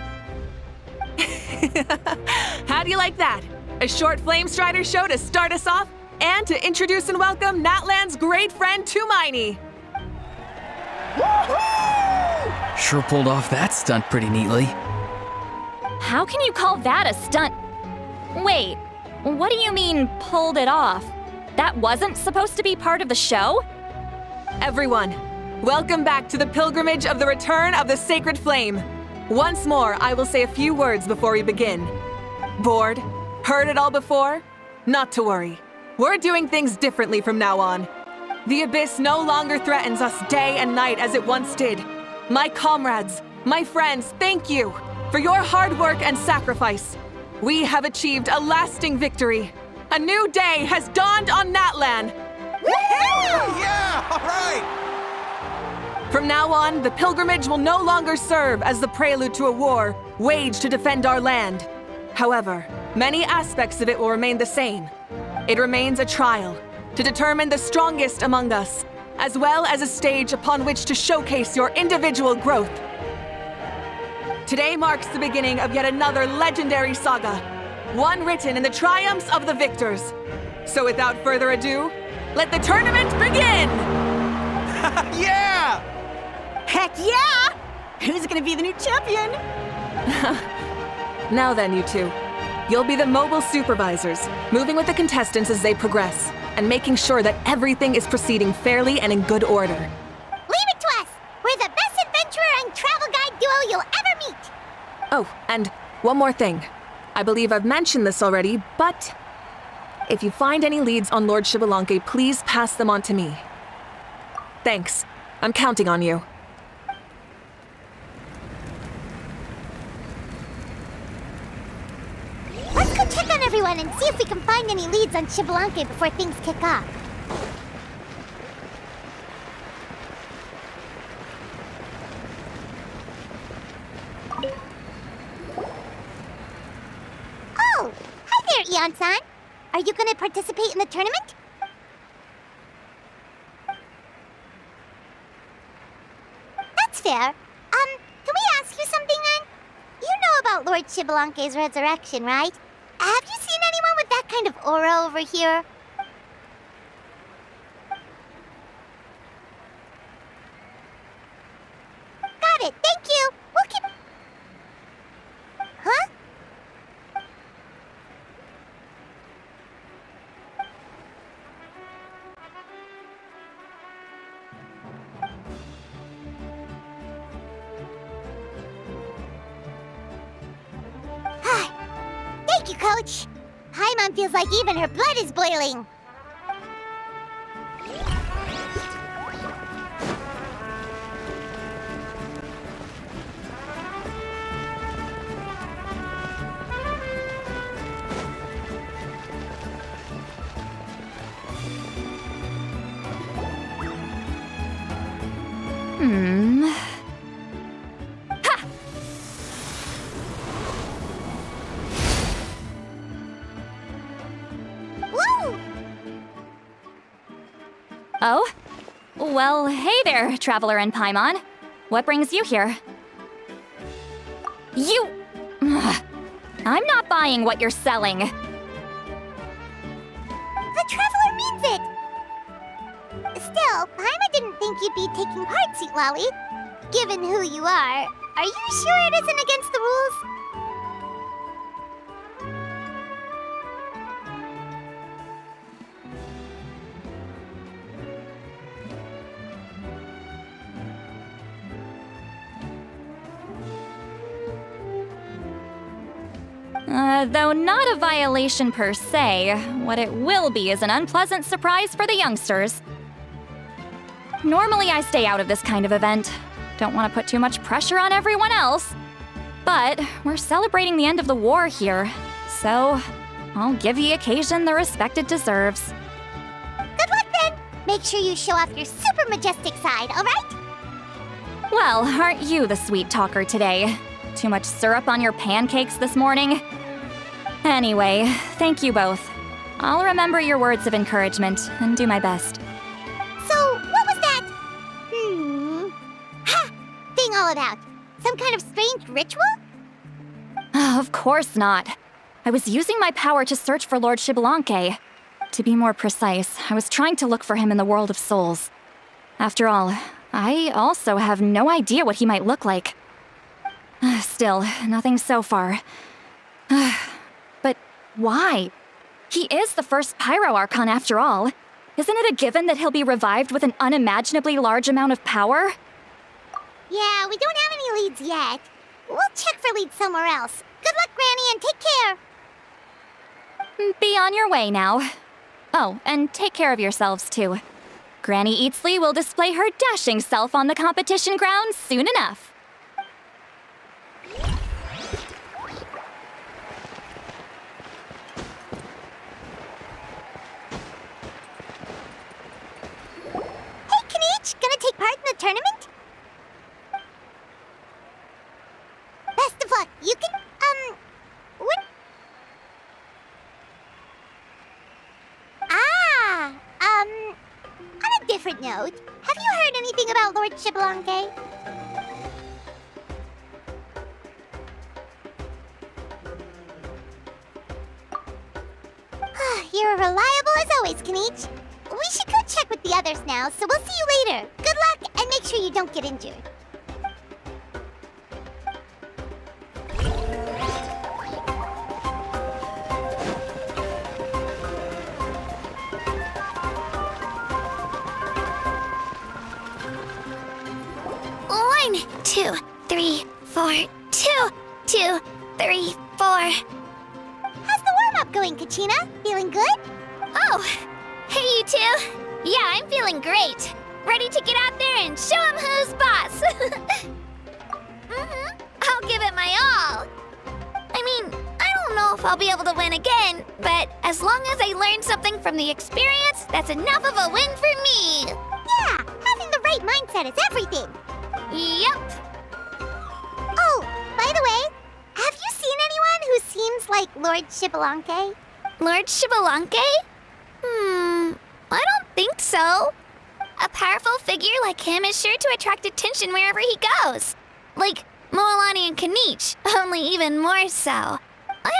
How do you like that? A short Flame Strider show to start us off, and to introduce and welcome Natlan's great friend Tumaini. Sure pulled off that stunt pretty neatly. How can you call that a stunt? Wait, what do you mean, pulled it off? That wasn't supposed to be part of the show? Everyone, welcome back to the pilgrimage of the return of the Sacred Flame. Once more, I will say a few words before we begin. Bored? Heard it all before? Not to worry. We're doing things differently from now on. The Abyss no longer threatens us day and night as it once did. My comrades, my friends, thank you for your hard work and sacrifice. We have achieved a lasting victory. A new day has dawned on Natlan. Woohoo! Yeah, all right! From now on, the pilgrimage will no longer serve as the prelude to a war waged to defend our land. However, many aspects of it will remain the same. It remains a trial to determine the strongest among us, as well as a stage upon which to showcase your individual growth. Today marks the beginning of yet another legendary saga, one written in the triumphs of the victors. So without further ado, let the tournament begin! Yeah! Heck yeah! Who's gonna be the new champion? Now then, you two. You'll be the mobile supervisors, moving with the contestants as they progress, and making sure that everything is proceeding fairly and in good order. Leave it to us! We're the best adventurer and travel guide duo you'll ever meet! Oh, and one more thing. I believe I've mentioned this already, but if you find any leads on Lord Xbalanque, please pass them on to me. Thanks. I'm counting on you. Let's go check on everyone and see if we can find any leads on Xbalanque before things kick off. Oh! Hi there, Eon-san! Are you gonna participate in the tournament? That's fair. Can we ask you something then? You know about Lord Xbalanque's resurrection, right? Have you seen anyone with that kind of aura over here? Got it, thank you! We'll keep... Huh? Thank you, Coach. Paimon feels like even her blood is boiling. Oh? Well, hey there, Traveler in Paimon. What brings you here? You... Ugh. I'm not buying what you're selling. The Traveler means it! Still, Paima didn't think you'd be taking part, Sweet Lolly. Given who you are you sure it isn't against the rules? Though not a violation per se, what it will be is an unpleasant surprise for the youngsters. Normally I stay out of this kind of event. Don't want to put too much pressure on everyone else. But we're celebrating the end of the war here, so I'll give the occasion the respect it deserves. Good luck then! Make sure you show off your super majestic side, alright? Well, aren't you the sweet talker today? Too much syrup on your pancakes this morning? Anyway, thank you both. I'll remember your words of encouragement and do my best. So, what was that? Ha! Thing all about? Some kind of strange ritual? Of course not. I was using my power to search for Lord Xbalanque. To be more precise, I was trying to look for him in the world of souls. After all, I also have no idea what he might look like. Still, nothing so far. But why? He is the first Pyro Archon after all. Isn't it a given that he'll be revived with an unimaginably large amount of power? Yeah, we don't have any leads yet. We'll check for leads somewhere else. Good luck, Granny, and take care. Be on your way now. Oh, and take care of yourselves too. Granny Eatsley will display her dashing self on the competition grounds soon enough. Hey, Kanich, gonna take part in the tournament? Best of luck. You can, what? On a different note, have you heard anything about Lord Xbalanque? You're reliable as always, Kanich. We should go check with the others now, so we'll see you later. Good luck, and make sure you don't get injured. One, 2, 3, 4. 2, 2, 3, 4. How's the warm-up going, Kachina? Feeling good? Oh, hey you two. Yeah, I'm feeling great. Ready to get out there and show 'em who's boss. I'll give it my all. I mean, I don't know if I'll be able to win again, but as long as I learn something from the experience, that's enough of a win for me. Yeah, having the right mindset is everything. Yep. Oh, by the way, have you seen anyone who seems like Lord Xbalanque? Lord Xbalanque? I don't think so. A powerful figure like him is sure to attract attention wherever he goes. Like Moalani and Kanich, only even more so. I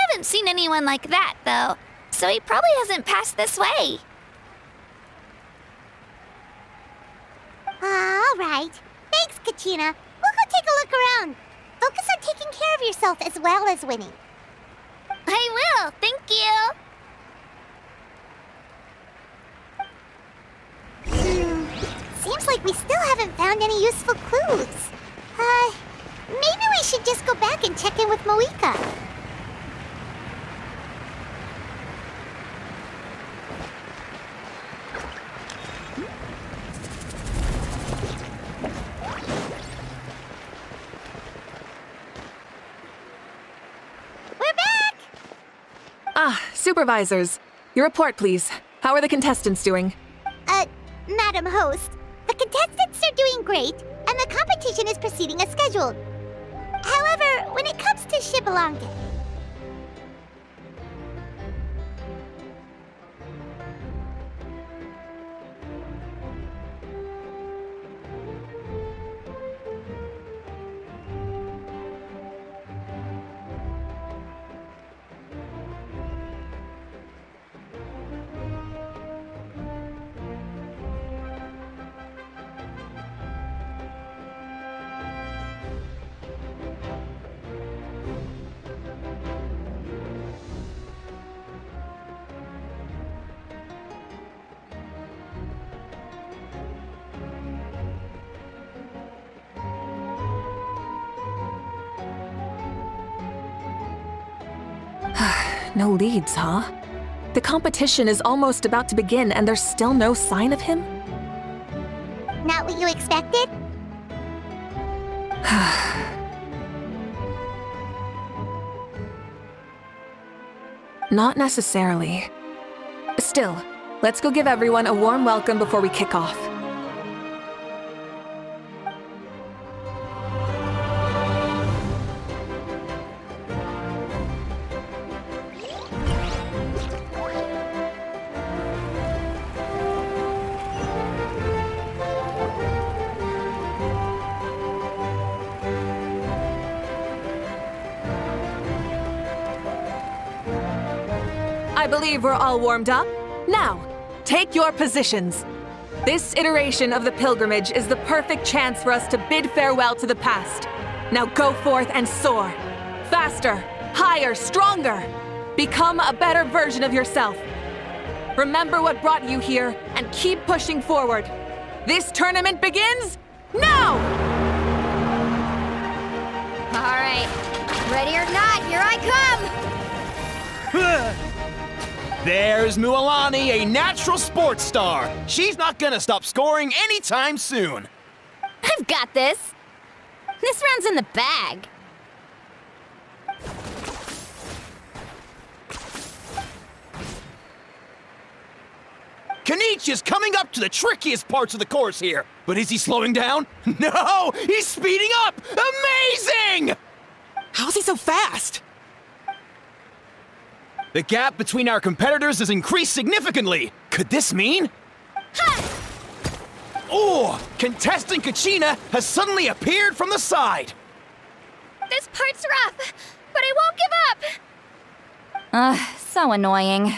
haven't seen anyone like that, though, so he probably hasn't passed this way. All right. Thanks, Kachina. We'll go take a look around. Focus on taking care of yourself as well as winning. I will, thank you. Seems like we still haven't found any useful clues. Maybe we should just go back and check in with Mavuika. We're back! Ah, supervisors. Your report, please. How are the contestants doing? Madam Host, the contestants are doing great, and the competition is proceeding as scheduled. However, when it comes to Xbalanque, No leads, huh? The competition is almost about to begin and there's still no sign of him? Not what you expected? Not necessarily. Still, let's go give everyone a warm welcome before we kick off. I believe we're all warmed up. Now, take your positions. This iteration of the pilgrimage is the perfect chance for us to bid farewell to the past. Now go forth and soar. Faster, higher, stronger. Become a better version of yourself. Remember what brought you here and keep pushing forward. This tournament begins now! All right. Ready or not, here I come! There's Mualani, a natural sports star. She's not gonna stop scoring anytime soon. I've got this. This round's in the bag. Kenichi is coming up to the trickiest parts of the course here. But is he slowing down? No! He's speeding up! Amazing! How's he so fast? The gap between our competitors has increased significantly. Could this mean? Oh! Contestant Kachina has suddenly appeared from the side. This part's rough, but I won't give up. So annoying.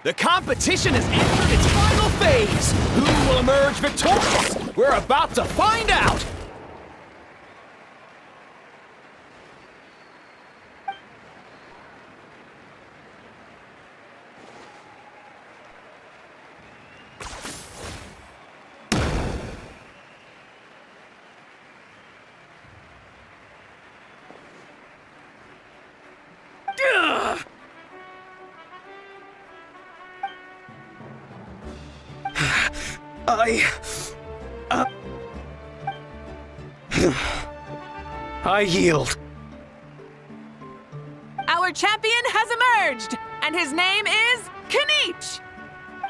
The competition has entered its final phase. Who will emerge victorious? We're about to find out. I yield. Our champion has emerged, and his name is Kenichi!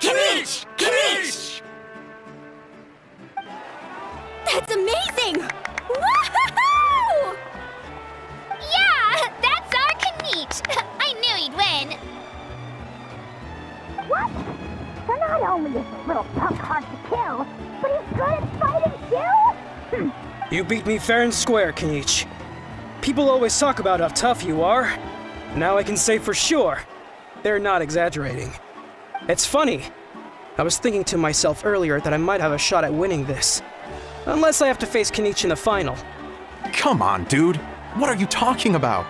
Kenichi! Kenichi! That's amazing! Woohoo! Yeah, that's our Kenichi. I knew he'd win. What? So not only is this little punk hard to kill, but he's good at fighting too? You beat me fair and square, Kenichi. People always talk about how tough you are. Now I can say for sure, they're not exaggerating. It's funny. I was thinking to myself earlier that I might have a shot at winning this. Unless I have to face Kenichi in the final. Come on, dude. What are you talking about?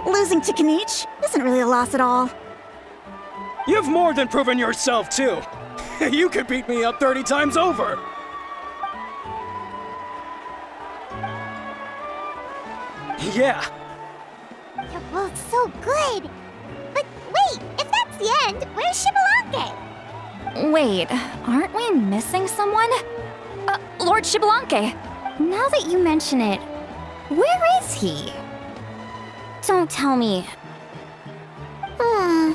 Losing to Kenichi isn't really a loss at all. You've more than proven yourself, too. You could beat me up 30 times over. Yeah. You're both so good. But wait, if that's the end, where's Shibalanke? Wait, aren't we missing someone? Lord Shibalanke. Now that you mention it, where is he? Don't tell me. Huh?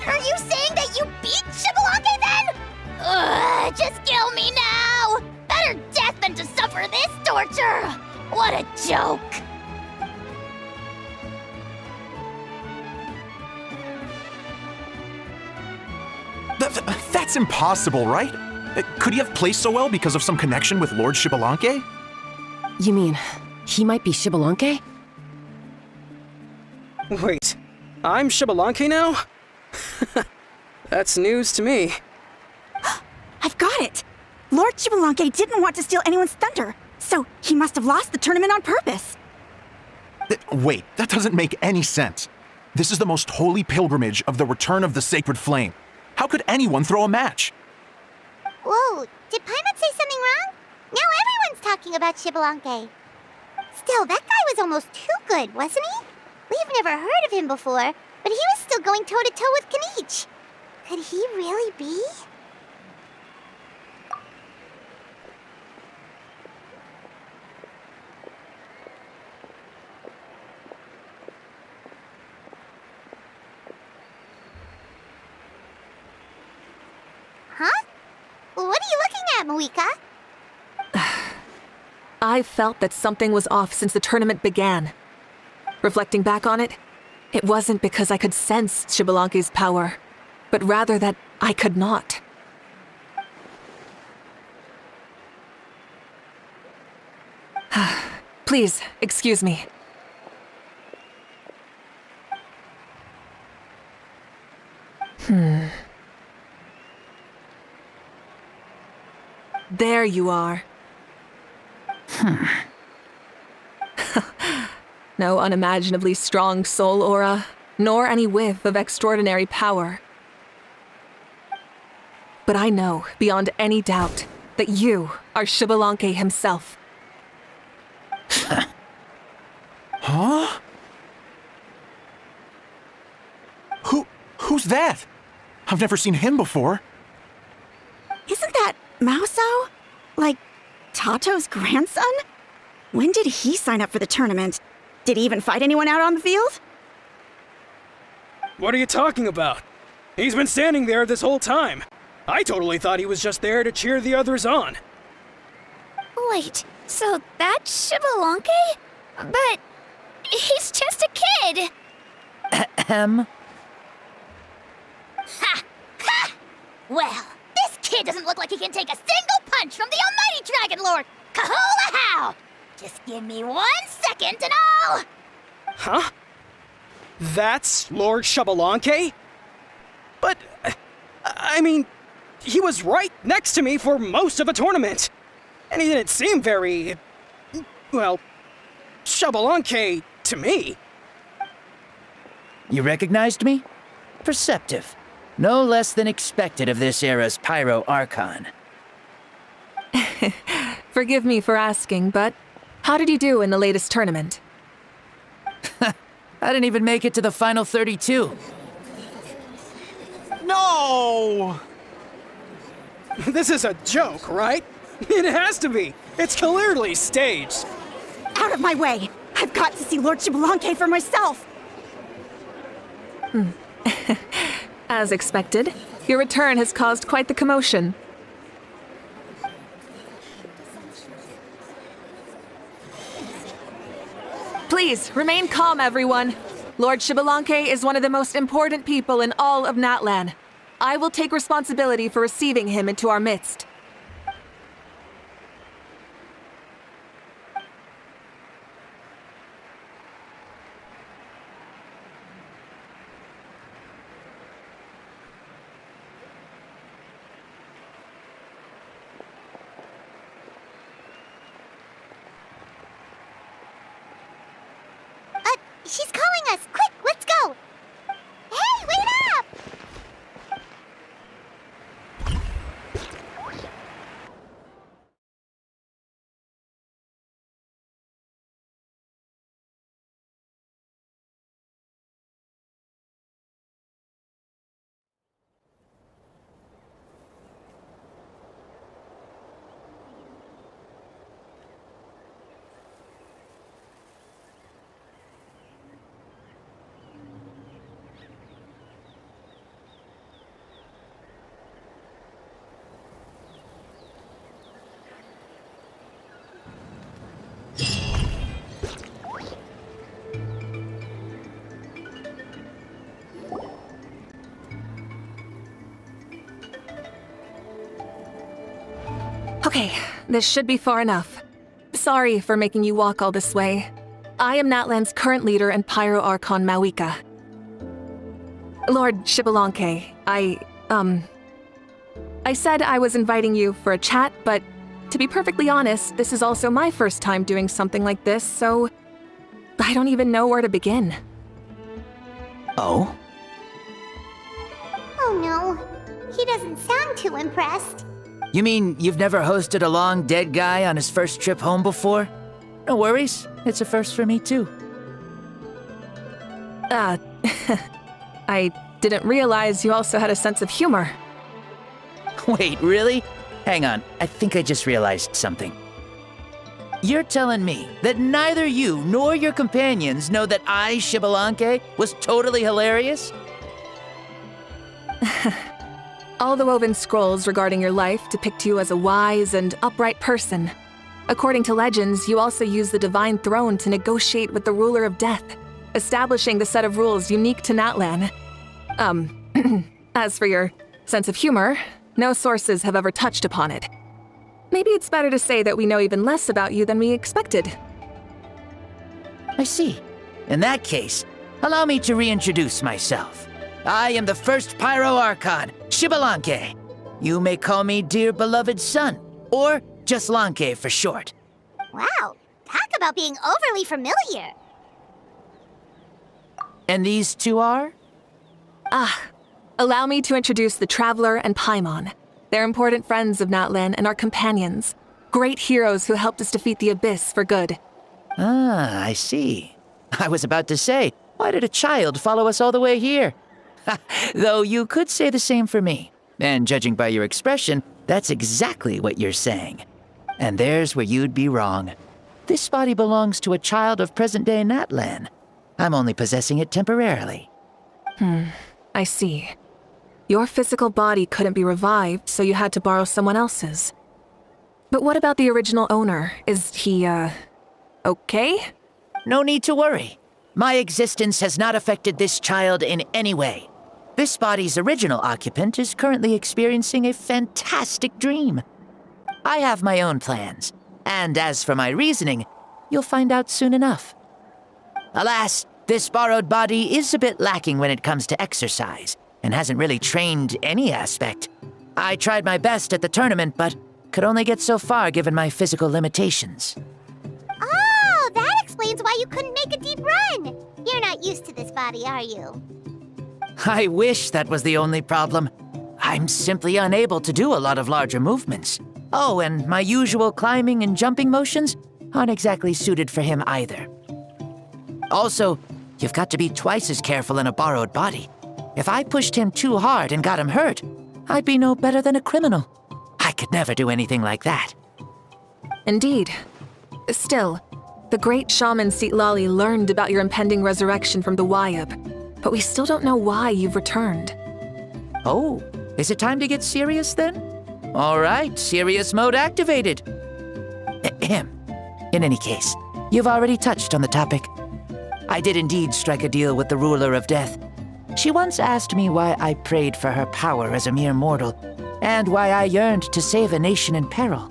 Are you saying that you beat Shibalanke then? Ugh, just kill me now! Better death than to suffer this torture! What a joke! That's impossible, right? Could he have placed so well because of some connection with Lord Shibalanke? You mean, he might be Shibalanke? Wait, I'm Shibalanke now? That's news to me. I've got it! Lord Shibalanke didn't want to steal anyone's thunder, so he must have lost the tournament on purpose. Wait, that doesn't make any sense. This is the most holy pilgrimage of the return of the sacred flame. How could anyone throw a match? Whoa, did Paimon say something wrong? Now everyone's talking about Xbalanque. Still, that guy was almost too good, wasn't he? We've never heard of him before, but he was still going toe-to-toe with Kanich. Could he really be? Huh? What are you looking at, Mavuika? I felt that something was off since the tournament began. Reflecting back on it, it wasn't because I could sense Xbalanque's power, but rather that I could not. Please, excuse me. There you are. No unimaginably strong soul aura, nor any whiff of extraordinary power. But I know, beyond any doubt, that you are Xbalanque himself. Huh? Who's that? I've never seen him before. Isn't that Mauso? Like, Tato's grandson? When did he sign up for the tournament? Did he even fight anyone out on the field? What are you talking about? He's been standing there this whole time. I totally thought he was just there to cheer the others on. Wait, so that's Xbalanque? But he's just a kid. Ahem. Ha! Ha! Well, this kid doesn't look like he can take a single punch from the almighty Dragon Lord! Kahula how! Just give me 1 second and I'll... Huh? That's Lord Xbalanque? But, I mean, he was right next to me for most of the tournament. And he didn't seem very... well, Xbalanque to me. You recognized me? Perceptive. No less than expected of this era's Pyro Archon. Forgive me for asking, but how did you do in the latest tournament? I didn't even make it to the final 32. No! This is a joke, right? It has to be. It's clearly staged. Out of my way! I've got to see Lord Xbalanque for myself! As expected, your return has caused quite the commotion. Please, remain calm, everyone. Lord Xbalanque is one of the most important people in all of Natlan. I will take responsibility for receiving him into our midst. She's calling us! Quick, let's go! Hey, wait up! Okay, this should be far enough. Sorry for making you walk all this way. I am Natlan's current leader and Pyro Archon Mavuika. Lord Xbalanque, I said I was inviting you for a chat, but to be perfectly honest, this is also my first time doing something like this, so I don't even know where to begin. Oh? Oh no. He doesn't sound too impressed. You mean you've never hosted a long dead guy on his first trip home before? No worries, it's a first for me too. I didn't realize you also had a sense of humor. Wait, really? Hang on, I think I just realized something. You're telling me that neither you nor your companions know that I, Xbalanque, was totally hilarious? All the woven scrolls regarding your life depict you as a wise and upright person. According to legends, you also use the divine throne to negotiate with the ruler of death, establishing the set of rules unique to Natlan. As for your sense of humor, no sources have ever touched upon it. Maybe it's better to say that we know even less about you than we expected. I see. In that case, allow me to reintroduce myself. I am the first Pyro Archon, Xbalanque. You may call me dear beloved son, or just Lanque for short. Wow, talk about being overly familiar. And these two are? Allow me to introduce the Traveler and Paimon. They're important friends of Natlan and our companions. Great heroes who helped us defeat the Abyss for good. Ah, I see. I was about to say, why did a child follow us all the way here? Though you could say the same for me. And judging by your expression, that's exactly what you're saying. And there's where you'd be wrong. This body belongs to a child of present-day Natlan. I'm only possessing it temporarily. I see. Your physical body couldn't be revived, so you had to borrow someone else's. But what about the original owner? Is he, okay? No need to worry. My existence has not affected this child in any way. This body's original occupant is currently experiencing a fantastic dream. I have my own plans, and as for my reasoning, you'll find out soon enough. Alas, this borrowed body is a bit lacking when it comes to exercise, and hasn't really trained any aspect. I tried my best at the tournament, but could only get so far given my physical limitations. Oh, that explains why you couldn't make a deep run. You're not used to this body, are you? I wish that was the only problem. I'm simply unable to do a lot of larger movements. Oh, and my usual climbing and jumping motions aren't exactly suited for him either. Also, you've got to be twice as careful in a borrowed body. If I pushed him too hard and got him hurt, I'd be no better than a criminal. I could never do anything like that. Indeed. Still, the great shaman Lali learned about your impending resurrection from the Wayab, but we still don't know why you've returned. Oh, is it time to get serious then? All right, serious mode activated. Ahem. In any case, you've already touched on the topic. I did indeed strike a deal with the ruler of death. She once asked me why I prayed for her power as a mere mortal, and why I yearned to save a nation in peril.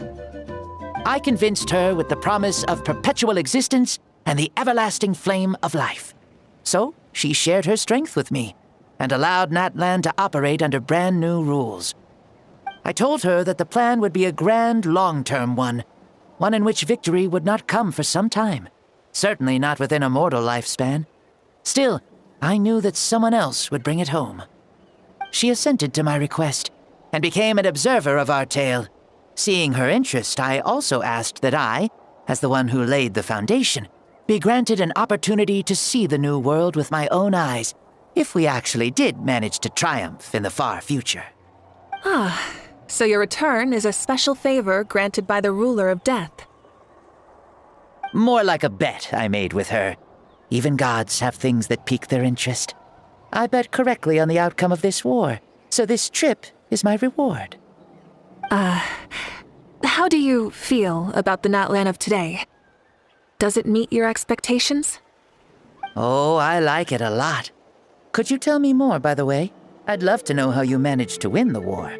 I convinced her with the promise of perpetual existence and the everlasting flame of life. So she shared her strength with me, and allowed Natlan to operate under brand new rules. I told her that the plan would be a grand, long-term one in which victory would not come for some time, certainly not within a mortal lifespan. Still, I knew that someone else would bring it home. She assented to my request, and became an observer of our tale. Seeing her interest, I also asked that I, as the one who laid the foundation, be granted an opportunity to see the new world with my own eyes, if we actually did manage to triumph in the far future. So your return is a special favor granted by the ruler of death. More like a bet I made with her. Even gods have things that pique their interest. I bet correctly on the outcome of this war, so this trip is my reward. How do you feel about the Natlan of today? Does it meet your expectations? Oh, I like it a lot. Could you tell me more, by the way? I'd love to know how you managed to win the war.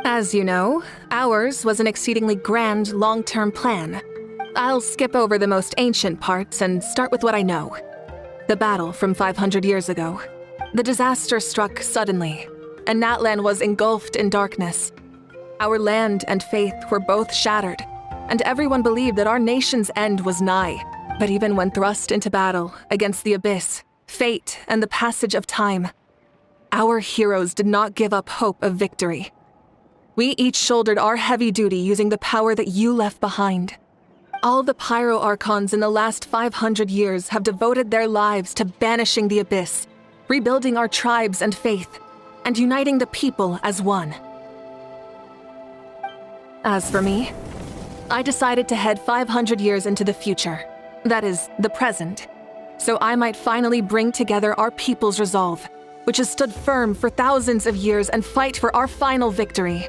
As you know, ours was an exceedingly grand, long-term plan. I'll skip over the most ancient parts and start with what I know. The battle from 500 years ago. The disaster struck suddenly, and Natlan was engulfed in darkness. Our land and faith were both shattered, and everyone believed that our nation's end was nigh. But even when thrust into battle against the Abyss, fate, and the passage of time, Our heroes did not give up hope of victory. We each shouldered our heavy duty using the power that you left behind. All the Pyro Archons in the last 500 years have devoted their lives to banishing the Abyss, rebuilding our tribes and faith, and uniting the people as one. As for me, I decided to head 500 years into the future, that is, the present, so I might finally bring together our people's resolve, which has stood firm for thousands of years, and fight for our final victory.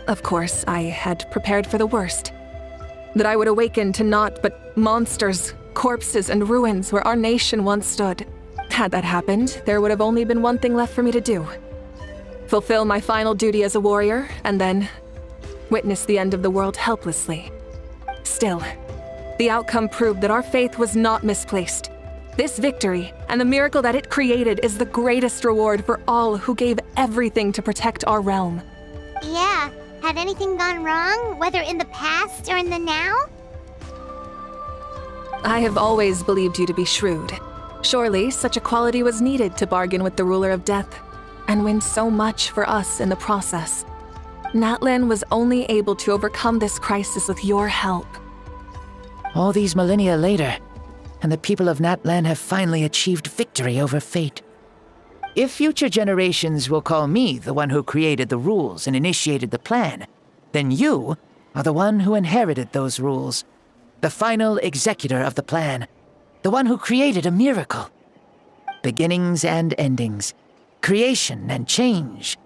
Of course, I had prepared for the worst. That I would awaken to naught but monsters, corpses, and ruins where our nation once stood. Had that happened, there would have only been one thing left for me to do. Fulfill my final duty as a warrior, and then witness the end of the world helplessly. Still, the outcome proved that our faith was not misplaced. This victory, and the miracle that it created, is the greatest reward for all who gave everything to protect our realm. Yeah, had anything gone wrong, whether in the past or in the now? I have always believed you to be shrewd. Surely, such a quality was needed to bargain with the ruler of death, and win so much for us in the process. Natlan was only able to overcome this crisis with your help. All these millennia later, and the people of Natlan have finally achieved victory over fate. If future generations will call me the one who created the rules and initiated the plan, then you are the one who inherited those rules, the final executor of the plan, the one who created a miracle. Beginnings and endings, creation and change.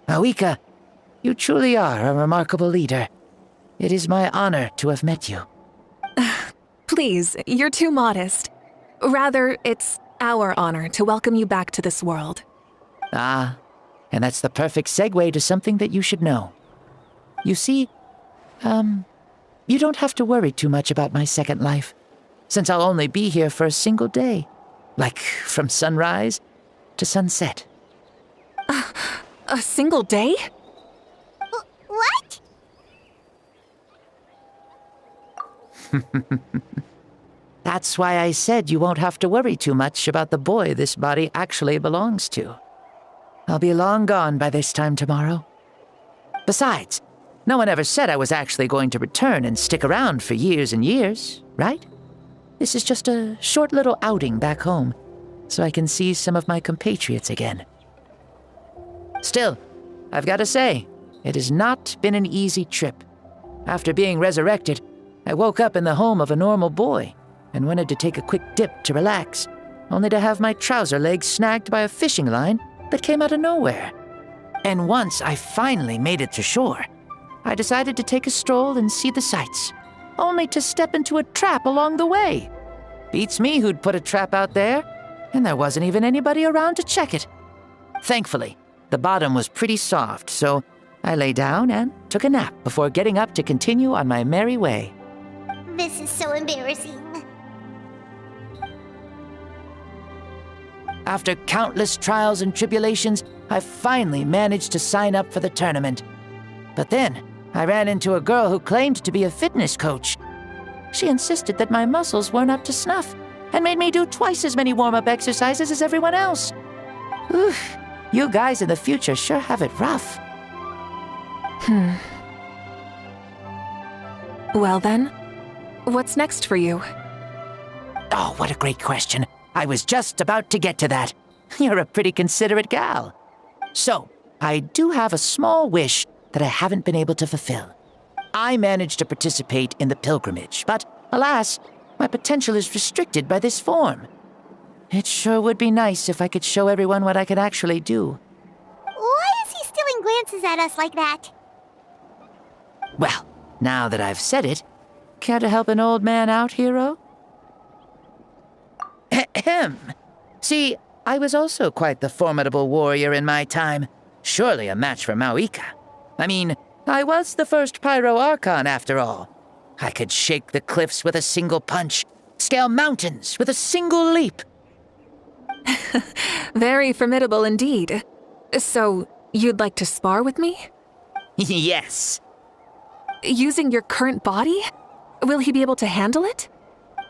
Mavuika, you truly are a remarkable leader. It is my honor to have met you. Please, you're too modest. Rather, it's our honor to welcome you back to this world. Ah, and that's the perfect segue to something that you should know. You see, you don't have to worry too much about my second life, since I'll only be here for a single day, like from sunrise to sunset. A single day? What? That's why I said you won't have to worry too much about the boy this body actually belongs to. I'll be long gone by this time tomorrow. Besides, no one ever said I was actually going to return and stick around for years and years, right? This is just a short little outing back home, so I can see some of my compatriots again. Still, I've got to say, it has not been an easy trip. After being resurrected, I woke up in the home of a normal boy and wanted to take a quick dip to relax, only to have my trouser leg snagged by a fishing line that came out of nowhere. And once I finally made it to shore, I decided to take a stroll and see the sights, only to step into a trap along the way. Beats me who'd put a trap out there, and there wasn't even anybody around to check it. Thankfully, the bottom was pretty soft, so I lay down and took a nap before getting up to continue on my merry way. This is so embarrassing. After countless trials and tribulations, I finally managed to sign up for the tournament. But then, I ran into a girl who claimed to be a fitness coach. She insisted that my muscles weren't up to snuff, and made me do twice as many warm-up exercises as everyone else. Oof, you guys in the future sure have it rough. Well then, what's next for you? Oh, what a great question. I was just about to get to that. You're a pretty considerate gal. So, I do have a small wish that I haven't been able to fulfill. I managed to participate in the pilgrimage, but alas, my potential is restricted by this form. It sure would be nice if I could show everyone what I can actually do. Why is he stealing glances at us like that? Well, now that I've said it, care to help an old man out, hero? Ahem. See, I was also quite the formidable warrior in my time. Surely a match for Mavuika. I mean, I was the first Pyro Archon after all. I could shake the cliffs with a single punch, scale mountains with a single leap. Very formidable indeed. So, you'd like to spar with me? Yes. Using your current body? Will he be able to handle it?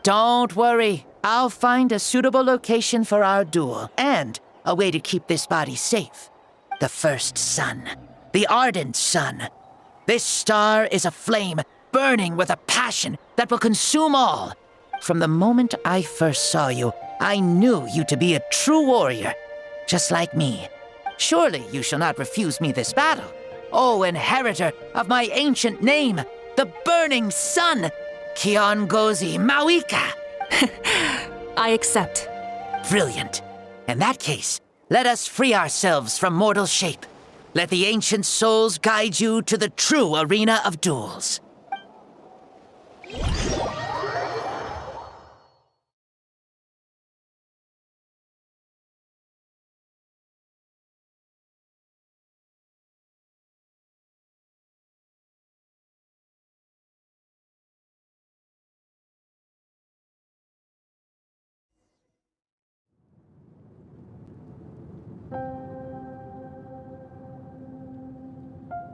Don't worry. I'll find a suitable location for our duel. And a way to keep this body safe. The first sun. The ardent sun. This star is a flame, burning with a passion that will consume all. From the moment I first saw you, I knew you to be a true warrior, just like me. Surely you shall not refuse me this battle. O inheritor of my ancient name, the burning sun, Kiongozi Mavuika. I accept. Brilliant. In that case, let us free ourselves from mortal shape. Let the ancient souls guide you to the true arena of duels.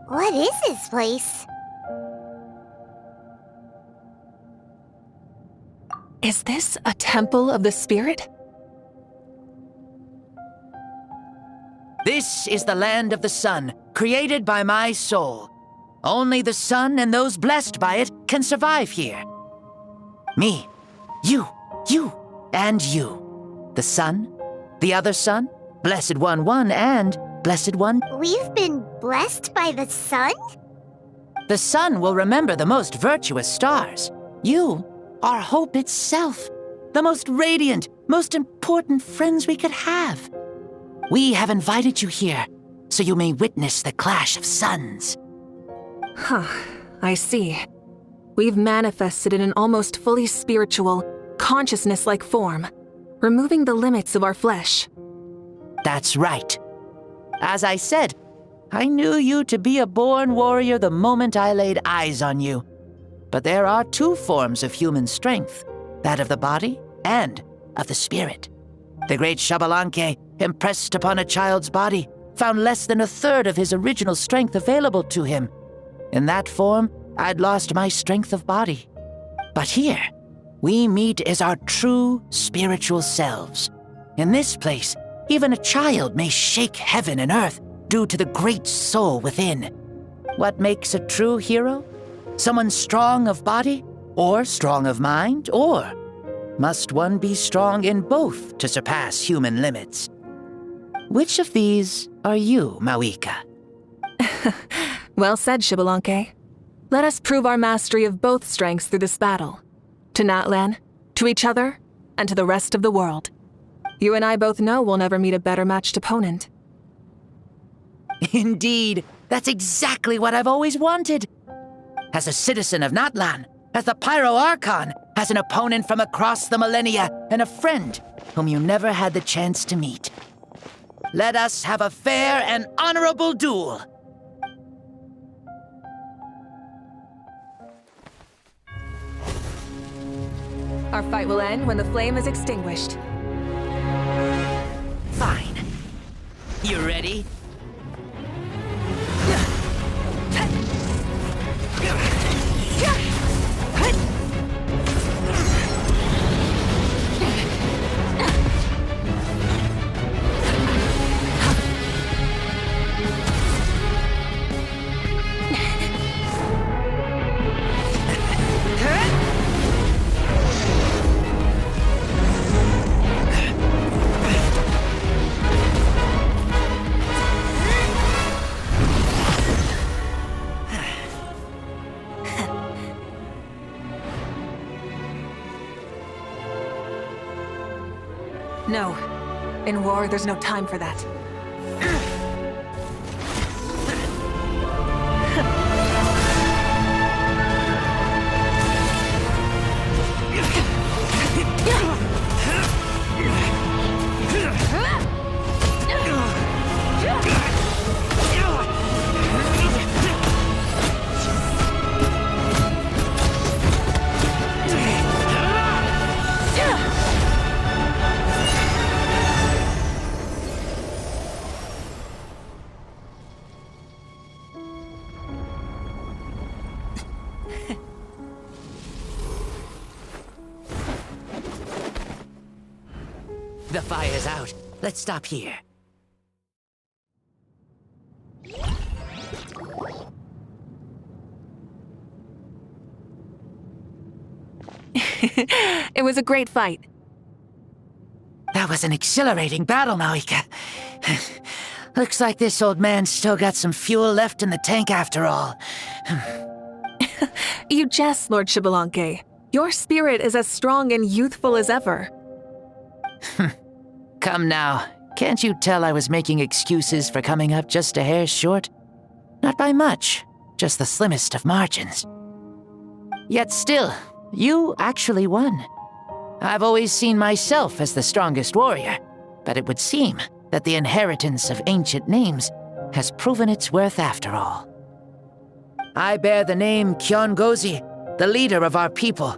What is this place? Is this a temple of the spirit? This is the land of the sun, created by my soul. Only the sun and those blessed by it can survive here. Me, you, and you. The sun, the other sun, Blessed One 1, and Blessed One. We've been blessed by the sun? The sun will remember the most virtuous stars. You are hope itself, the most radiant, most important friends we could have. We have invited you here, so you may witness the clash of suns. Huh, I see. We've manifested in an almost fully spiritual, consciousness-like form, removing the limits of our flesh. That's right. As I said, I knew you to be a born warrior the moment I laid eyes on you. But there are two forms of human strength, that of the body and of the spirit. The great Xbalanque, impressed upon a child's body, found less than a third of his original strength available to him. In that form, I'd lost my strength of body. But here, we meet as our true spiritual selves. In this place, even a child may shake heaven and earth due to the great soul within. What makes a true hero? Someone strong of body, or strong of mind, or must one be strong in both to surpass human limits? Which of these are you, Mavuika? Well said, Xbalanque. Let us prove our mastery of both strengths through this battle. To Natlan, to each other, and to the rest of the world. You and I both know we'll never meet a better matched opponent. Indeed, that's exactly what I've always wanted. As a citizen of Natlan, as the Pyro Archon, as an opponent from across the millennia, and a friend whom you never had the chance to meet. Let us have a fair and honorable duel. Our fight will end when the flame is extinguished. Fine. You ready? No. In war, there's no time for that. The fire's out. let's stop here. It was a great fight. That was an exhilarating battle, Mavuika. Looks like this old man's still got some fuel left in the tank after all. You jest, Lord Xbalanque. Your spirit is as strong and youthful as ever. Come now, can't you tell I was making excuses for coming up just a hair short? Not by much, just the slimmest of margins. Yet still, you actually won. I've always seen myself as the strongest warrior, but it would seem that the inheritance of ancient names has proven its worth after all. I bear the name Kyongozi, the leader of our people.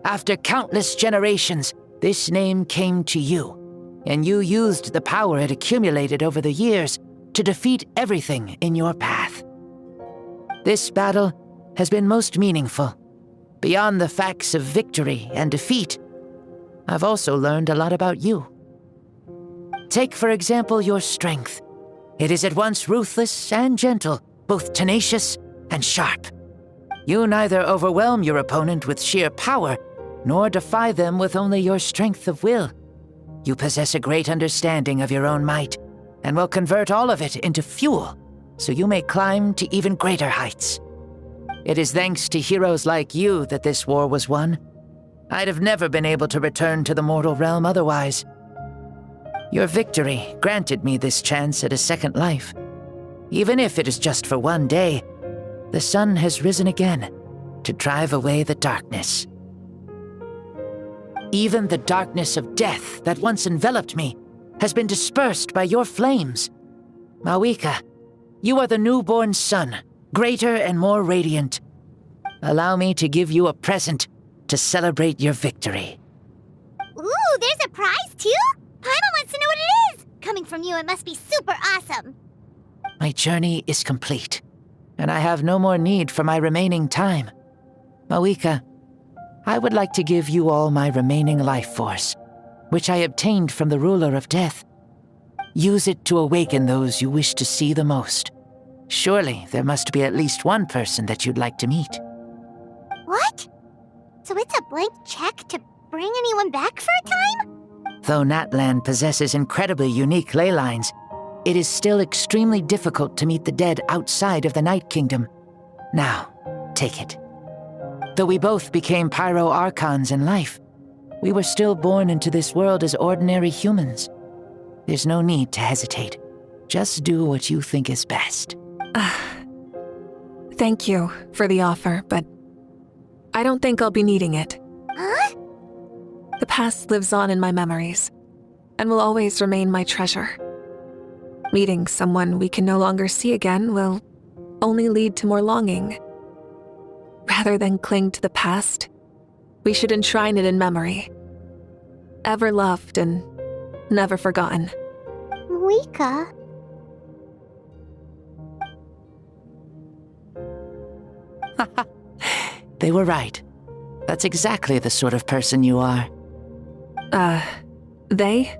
After countless generations, this name came to you, and you used the power it accumulated over the years to defeat everything in your path. This battle has been most meaningful. Beyond the facts of victory and defeat, I've also learned a lot about you. Take, for example, your strength. It is at once ruthless and gentle, both tenacious and sharp. You neither overwhelm your opponent with sheer power, nor defy them with only your strength of will. You possess a great understanding of your own might, and will convert all of it into fuel, so you may climb to even greater heights. It is thanks to heroes like you that this war was won. I'd have never been able to return to the mortal realm otherwise. Your victory granted me this chance at a second life. Even if it is just for one day, the sun has risen again to drive away the darkness. Even the darkness of death that once enveloped me has been dispersed by your flames. Mavuika, you are the newborn sun, greater and more radiant. Allow me to give you a present to celebrate your victory. Ooh, there's a prize too? Paimon wants to know what it is! Coming from you, it must be super awesome. My journey is complete, and I have no more need for my remaining time. Mavuika, I would like to give you all my remaining life force, which I obtained from the ruler of death. Use it to awaken those you wish to see the most. Surely there must be at least one person that you'd like to meet. What? So it's a blank check to bring anyone back for a time? Though Natlan possesses incredibly unique ley lines, it is still extremely difficult to meet the dead outside of the Night Kingdom. Now, take it. Though we both became Pyro Archons in life, we were still born into this world as ordinary humans. There's no need to hesitate. Just do what you think is best. Thank you for the offer, but I don't think I'll be needing it. Huh? The past lives on in my memories, and will always remain my treasure. Meeting someone we can no longer see again will only lead to more longing. Rather than cling to the past, we should enshrine it in memory. Ever loved and never forgotten. Mavuika. They were right. That's exactly the sort of person you are. They?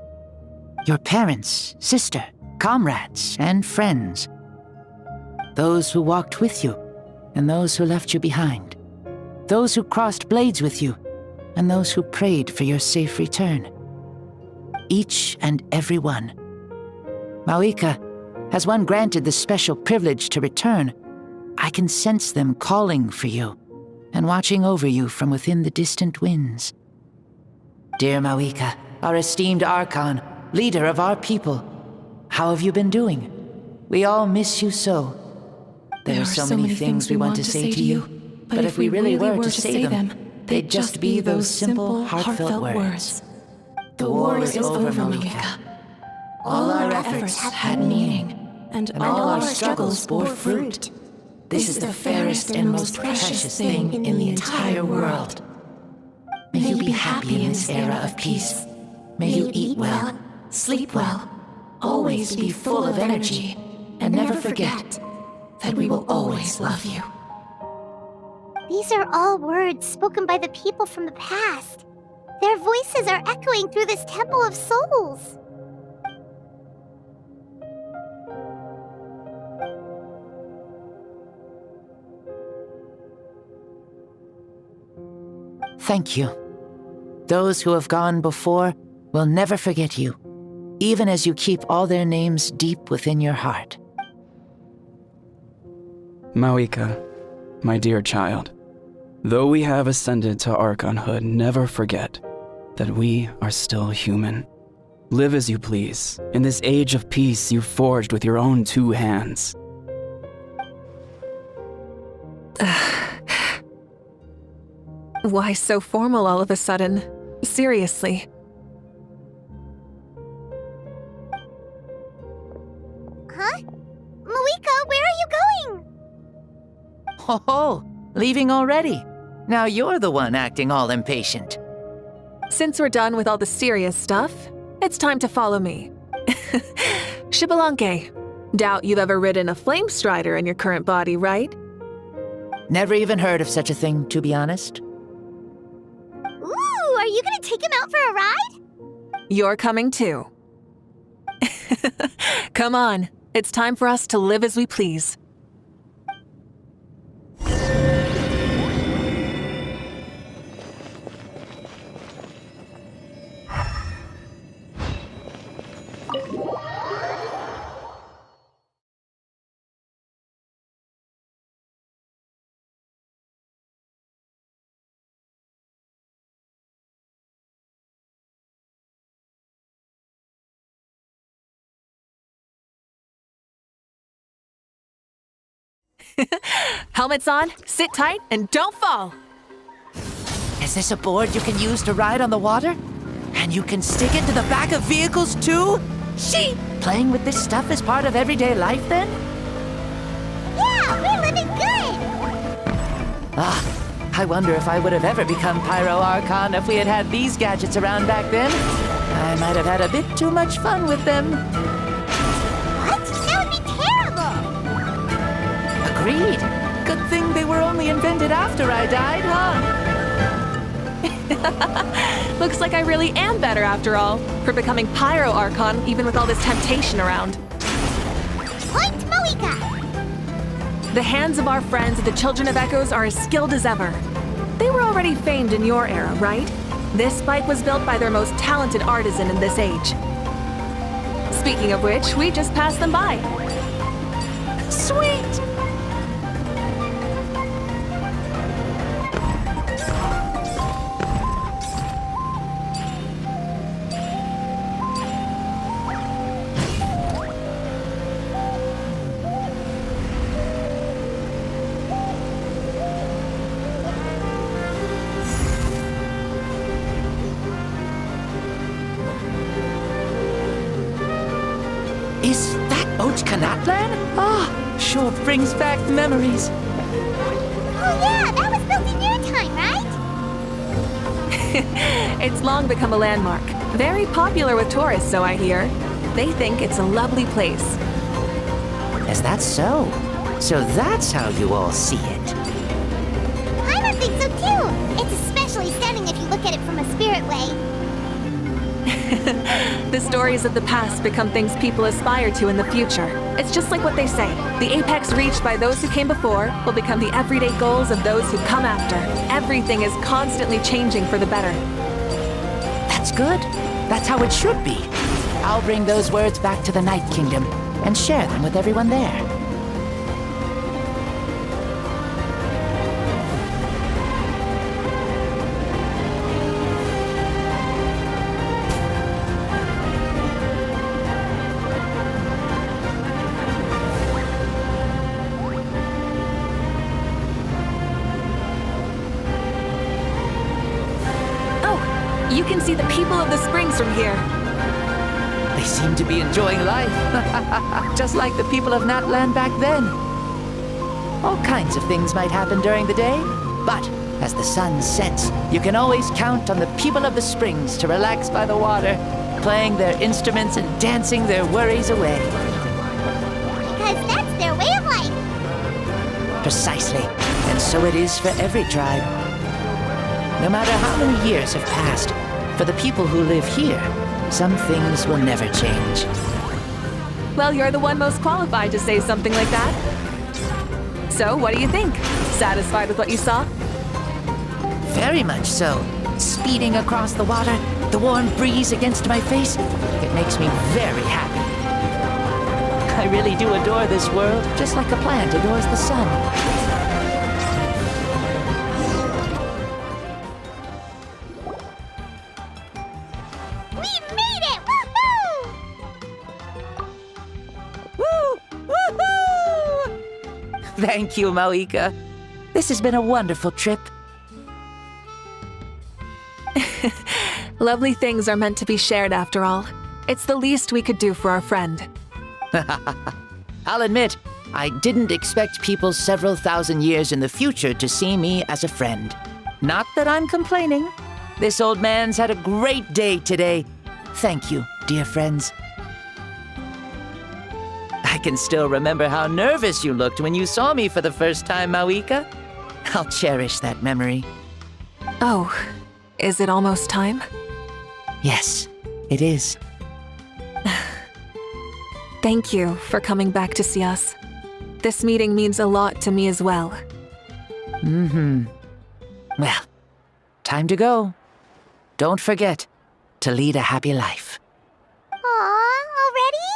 Your parents, sister, comrades, and friends. Those who walked with you, and those who left you behind. Those who crossed blades with you, and those who prayed for your safe return. Each and every one. Mavuika, as one granted the special privilege to return, I can sense them calling for you, and watching over you from within the distant winds. Dear Mavuika, our esteemed Archon, leader of our people, how have you been doing? We all miss you so. There are so many things we want to say to you, but if we really were to say them, they'd just be those simple, heartfelt words. The war is over, Mavuika. All our efforts had meaning, and all our struggles bore fruit. This is the fairest and most precious thing in the entire world. May you be happy in this era of peace. May you eat well, sleep well, always be full of energy, and never forget that we will always love you. These are all words spoken by the people from the past. Their voices are echoing through this Temple of Souls. Thank you. Those who have gone before will never forget you, even as you keep all their names deep within your heart. Mavuika, my dear child, though we have ascended to archonhood, never forget that we are still human. Live as you please, in this age of peace you forged with your own 2 hands. Why so formal all of a sudden? Seriously. Huh? Mavuika, where are you going? Oh, leaving already? Now you're the one acting all impatient. Since we're done with all the serious stuff, it's time to follow me. Xbalanque, doubt you've ever ridden a flame strider in your current body, right? Never even heard of such a thing, to be honest. Ooh, are you gonna take him out for a ride? You're coming too. Come on, it's time for us to live as we please. Helmets on, sit tight, and don't fall! Is this a board you can use to ride on the water? And you can stick it to the back of vehicles too? She! Playing with this stuff is part of everyday life then? Yeah, we're living good! I wonder if I would have ever become Pyro Archon if we had had these gadgets around back then. I might have had a bit too much fun with them. What? That would be terrible! Agreed. Good thing they were only invented after I died, huh? Looks like I really am better after all, for becoming Pyro Archon even with all this temptation around. Point Mavuika! The hands of our friends at the Children of Echoes are as skilled as ever. They were already famed in your era, right? This bike was built by their most talented artisan in this age. Speaking of which, we just passed them by. Sweet! Is that Ochkanatlan? Ah, sure brings back memories. Oh yeah, that was built in your time, right? It's long become a landmark. Very popular with tourists, so I hear. They think it's a lovely place. Is that so? So that's how you all see it. I don't think so too! It's especially stunning if you look at it from a spirit way. The stories of the past become things people aspire to in the future. It's just like what they say. The apex reached by those who came before will become the everyday goals of those who come after. Everything is constantly changing for the better. That's good. That's how it should be. I'll bring those words back to the Night Kingdom and share them with everyone there. You can see the people of the springs from here. They seem to be enjoying life. Just like the people of Natland back then. All kinds of things might happen during the day, but as the sun sets, you can always count on the people of the springs to relax by the water, playing their instruments and dancing their worries away. Because that's their way of life. Precisely. And so it is for every tribe. No matter how many years have passed, for the people who live here, some things will never change. Well, you're the one most qualified to say something like that. So, what do you think? Satisfied with what you saw? Very much so. Speeding across the water, the warm breeze against my face, it makes me very happy. I really do adore this world, just like a plant adores the sun. We made it! Woohoo! Woo! Woohoo! Thank you, Mavuika. This has been a wonderful trip. Lovely things are meant to be shared after all. It's the least we could do for our friend. I'll admit, I didn't expect people several thousand years in the future to see me as a friend. Not that I'm complaining. This old man's had a great day today. Thank you, dear friends. I can still remember how nervous you looked when you saw me for the first time, Mavuika. I'll cherish that memory. Oh, is it almost time? Yes, it is. Thank you for coming back to see us. This meeting means a lot to me as well. Well, time to go. Don't forget to lead a happy life. Aw, already?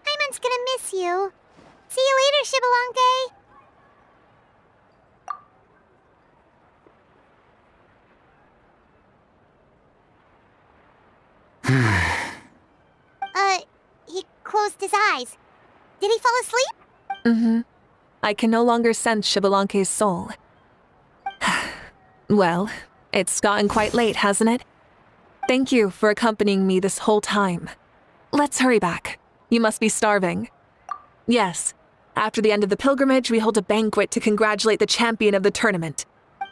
Paimon's gonna miss you. See you later, Shibalonke. He closed his eyes. Did he fall asleep? I can no longer sense Shibalonke's soul. Well, it's gotten quite late, hasn't it? Thank you for accompanying me this whole time. Let's hurry back. You must be starving. Yes, after the end of the pilgrimage, we hold a banquet to congratulate the champion of the tournament.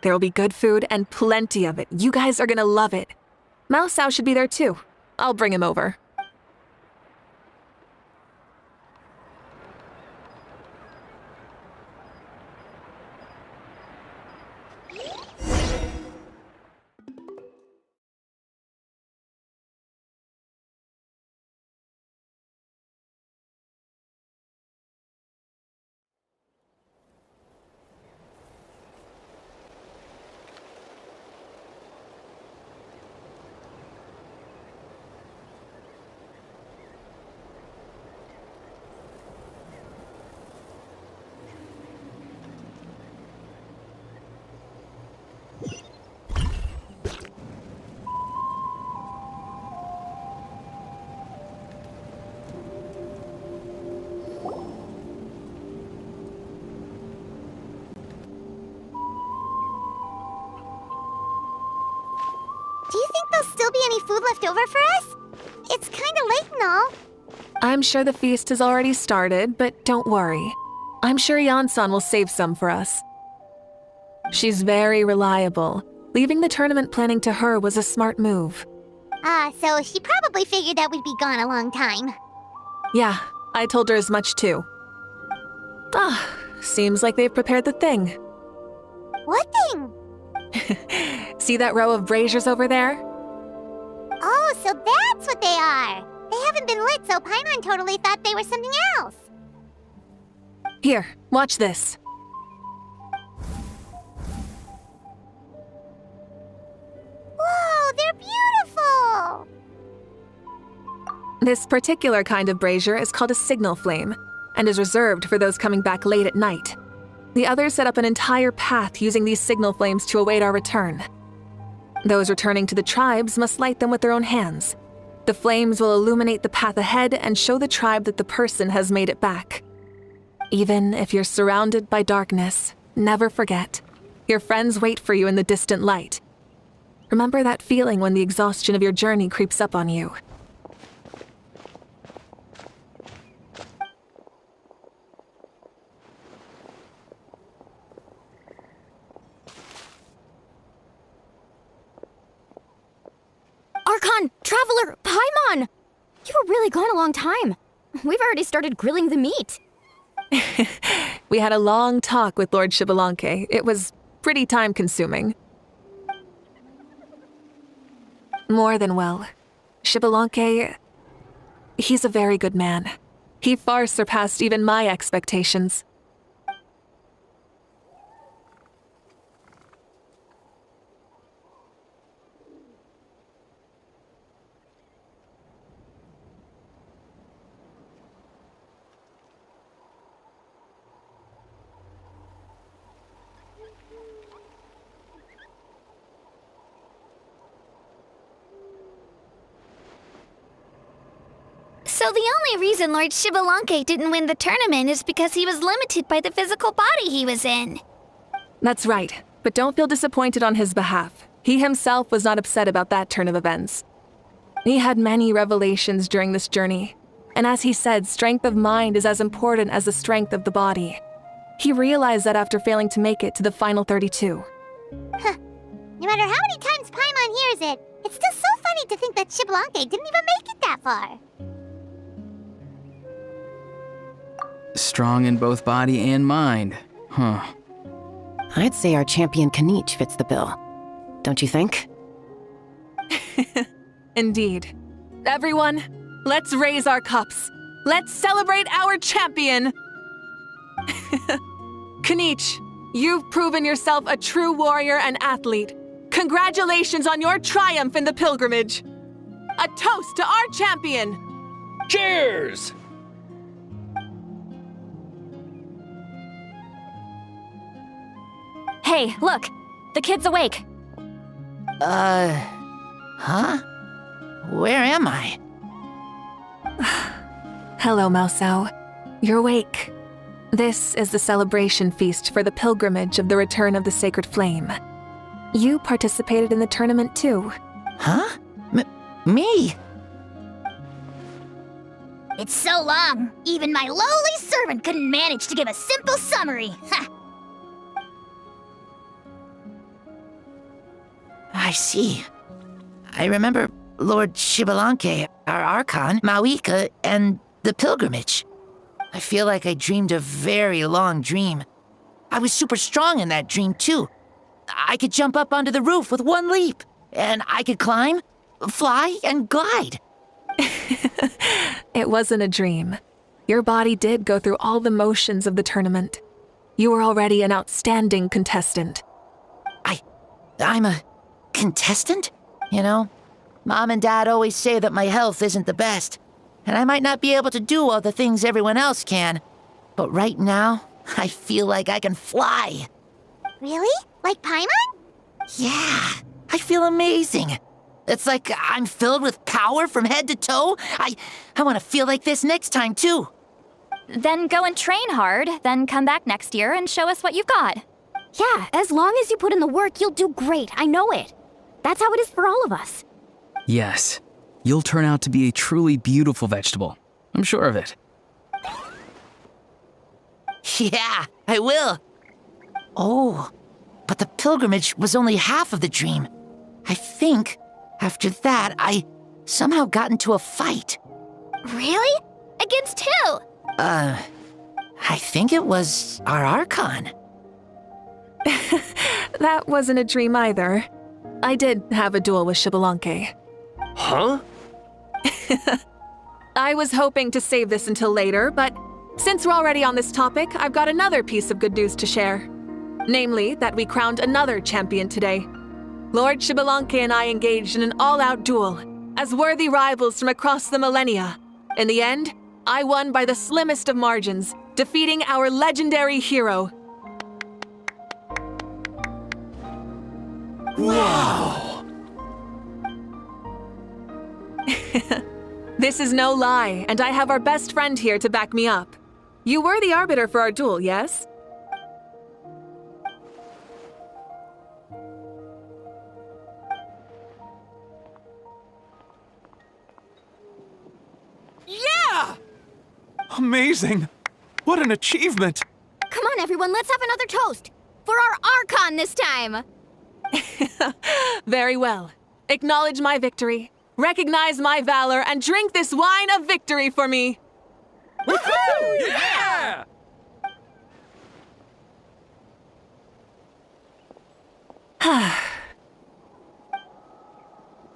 There will be good food and plenty of it. You guys are gonna love it. Maosao should be there too. I'll bring him over. Do you think there'll still be any food left over for us? It's kinda late and all. I'm sure the feast has already started, but don't worry. I'm sure Yansan will save some for us. She's very reliable. Leaving the tournament planning to her was a smart move. So she probably figured that we'd be gone a long time. Yeah, I told her as much too. Seems like they've prepared the thing. What thing? See that row of braziers over there? Oh, so that's what they are. They haven't been lit, so Paimon totally thought they were something else. Here, watch this. Whoa, they're beautiful! This particular kind of brazier is called a signal flame, and is reserved for those coming back late at night. The others set up an entire path using these signal flames to await our return. Those returning to the tribes must light them with their own hands. The flames will illuminate the path ahead and show the tribe that the person has made it back. Even if you're surrounded by darkness, never forget, your friends wait for you in the distant light. Remember that feeling when the exhaustion of your journey creeps up on you. Archon! Traveler! Paimon! You were really gone a long time. We've already started grilling the meat. We had a long talk with Lord Shibalonke. It was pretty time-consuming. More than well. Shibalonke, he's a very good man. He far surpassed even my expectations. So the only reason Lord Shibalanke didn't win the tournament is because he was limited by the physical body he was in. That's right, but don't feel disappointed on his behalf. He himself was not upset about that turn of events. He had many revelations during this journey, and as he said, strength of mind is as important as the strength of the body. He realized that after failing to make it to the final 32. Huh. No matter how many times Paimon hears it, it's still so funny to think that Shibalanke didn't even make it that far. Strong in both body and mind. Huh. I'd say our champion Kanich fits the bill. Don't you think? Indeed. Everyone, let's raise our cups. Let's celebrate our champion! Kanich, you've proven yourself a true warrior and athlete. Congratulations on your triumph in the pilgrimage. A toast to our champion! Cheers! Hey, look! The kid's awake! Huh? Where am I? Hello, Mausao. You're awake. This is the celebration feast for the pilgrimage of the return of the Sacred Flame. You participated in the tournament too. Huh? Me? It's so long, even my lowly servant couldn't manage to give a simple summary. Ha! I see. I remember Lord Shibalanke, our Archon, Mavuika, and the pilgrimage. I feel like I dreamed a very long dream. I was super strong in that dream, too. I could jump up onto the roof with one leap, and I could climb, fly, and glide. It wasn't a dream. Your body did go through all the motions of the tournament. You were already an outstanding contestant. I'm a contestant? You know, Mom and Dad always say that my health isn't the best, and I might not be able to do all the things everyone else can. But right now, I feel like I can fly. Really? Like Paimon? Yeah, I feel amazing. It's like I'm filled with power from head to toe. I want to feel like this next time, too. Then go and train hard, then come back next year and show us what you've got. Yeah, as long as you put in the work, you'll do great. I know it. That's how it is for all of us. Yes. You'll turn out to be a truly beautiful vegetable. I'm sure of it. Yeah, I will. Oh, but the pilgrimage was only half of the dream. I think, after that, I somehow got into a fight. Really? Against who? I think it was our Archon. That wasn't a dream either. I did have a duel with Shibalanke. Huh? I was hoping to save this until later, but since we're already on this topic, I've got another piece of good news to share. Namely, that we crowned another champion today. Lord Shibalanke and I engaged in an all-out duel, as worthy rivals from across the millennia. In the end, I won by the slimmest of margins, defeating our legendary hero. Wow! This is no lie, and I have our best friend here to back me up. You were the arbiter for our duel, yes? Yeah! Amazing! What an achievement! Come on, everyone, let's have another toast. For our Archon this time. Very well. Acknowledge my victory, recognize my valor, and drink this wine of victory for me. Woohoo! Yeah!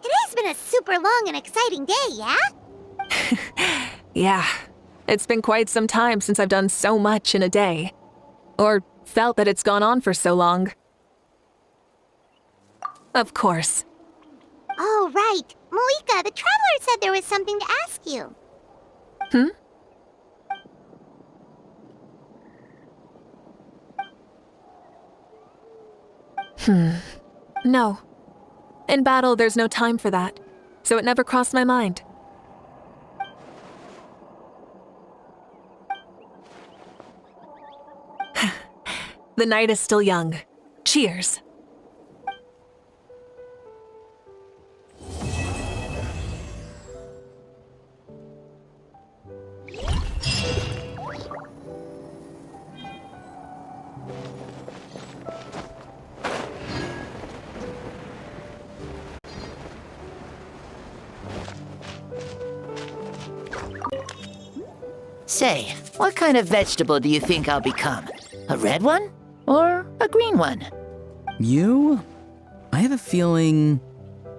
Today's been a super long and exciting day, yeah? Yeah, it's been quite some time since I've done so much in a day. Or felt that it's gone on for so long. Of course. Oh, right. Mavuika, the Traveler said there was something to ask you. No. In battle, there's no time for that, so it never crossed my mind. The night is still young. Cheers. Say, what kind of vegetable do you think I'll become? A red one? Or a green one? You? I have a feeling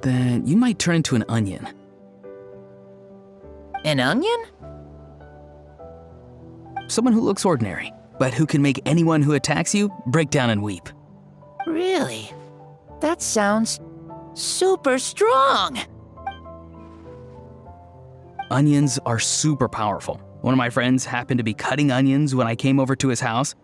that you might turn into an onion. An onion? Someone who looks ordinary, but who can make anyone who attacks you break down and weep. Really? That sounds super strong. Onions are super powerful. One of my friends happened to be cutting onions when I came over to his house.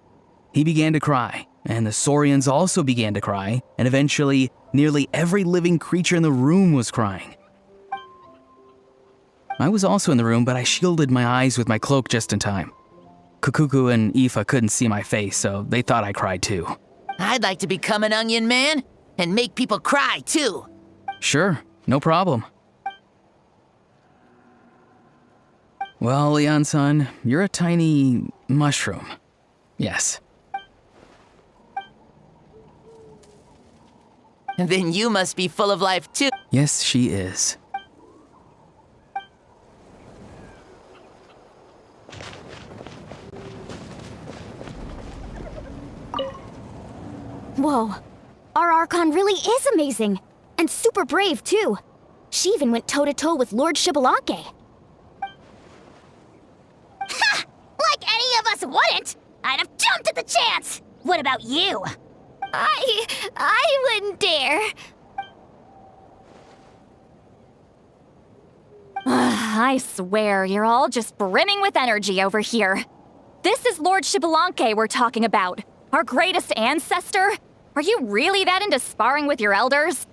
He began to cry, and the Saurians also began to cry, and eventually, nearly every living creature in the room was crying. I was also in the room, but I shielded my eyes with my cloak just in time. Kukuku and Aoife couldn't see my face, so they thought I cried too. I'd like to become an onion man and make people cry too. Sure, no problem. Well, Leon-san, you're a tiny mushroom. Yes. Then you must be full of life too. Yes, she is. Whoa. Our Archon really is amazing. And super brave, too. She even went toe-to-toe with Lord Xbalanque. Ha! Like any of us wouldn't! I'd have jumped at the chance! What about you? I wouldn't dare. I swear, you're all just brimming with energy over here. This is Lord Xbalanque we're talking about. Our greatest ancestor? Are you really that into sparring with your elders?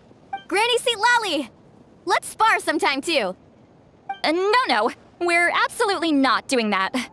Granny St. Lally! Let's spar sometime, too. No. We're absolutely not doing that.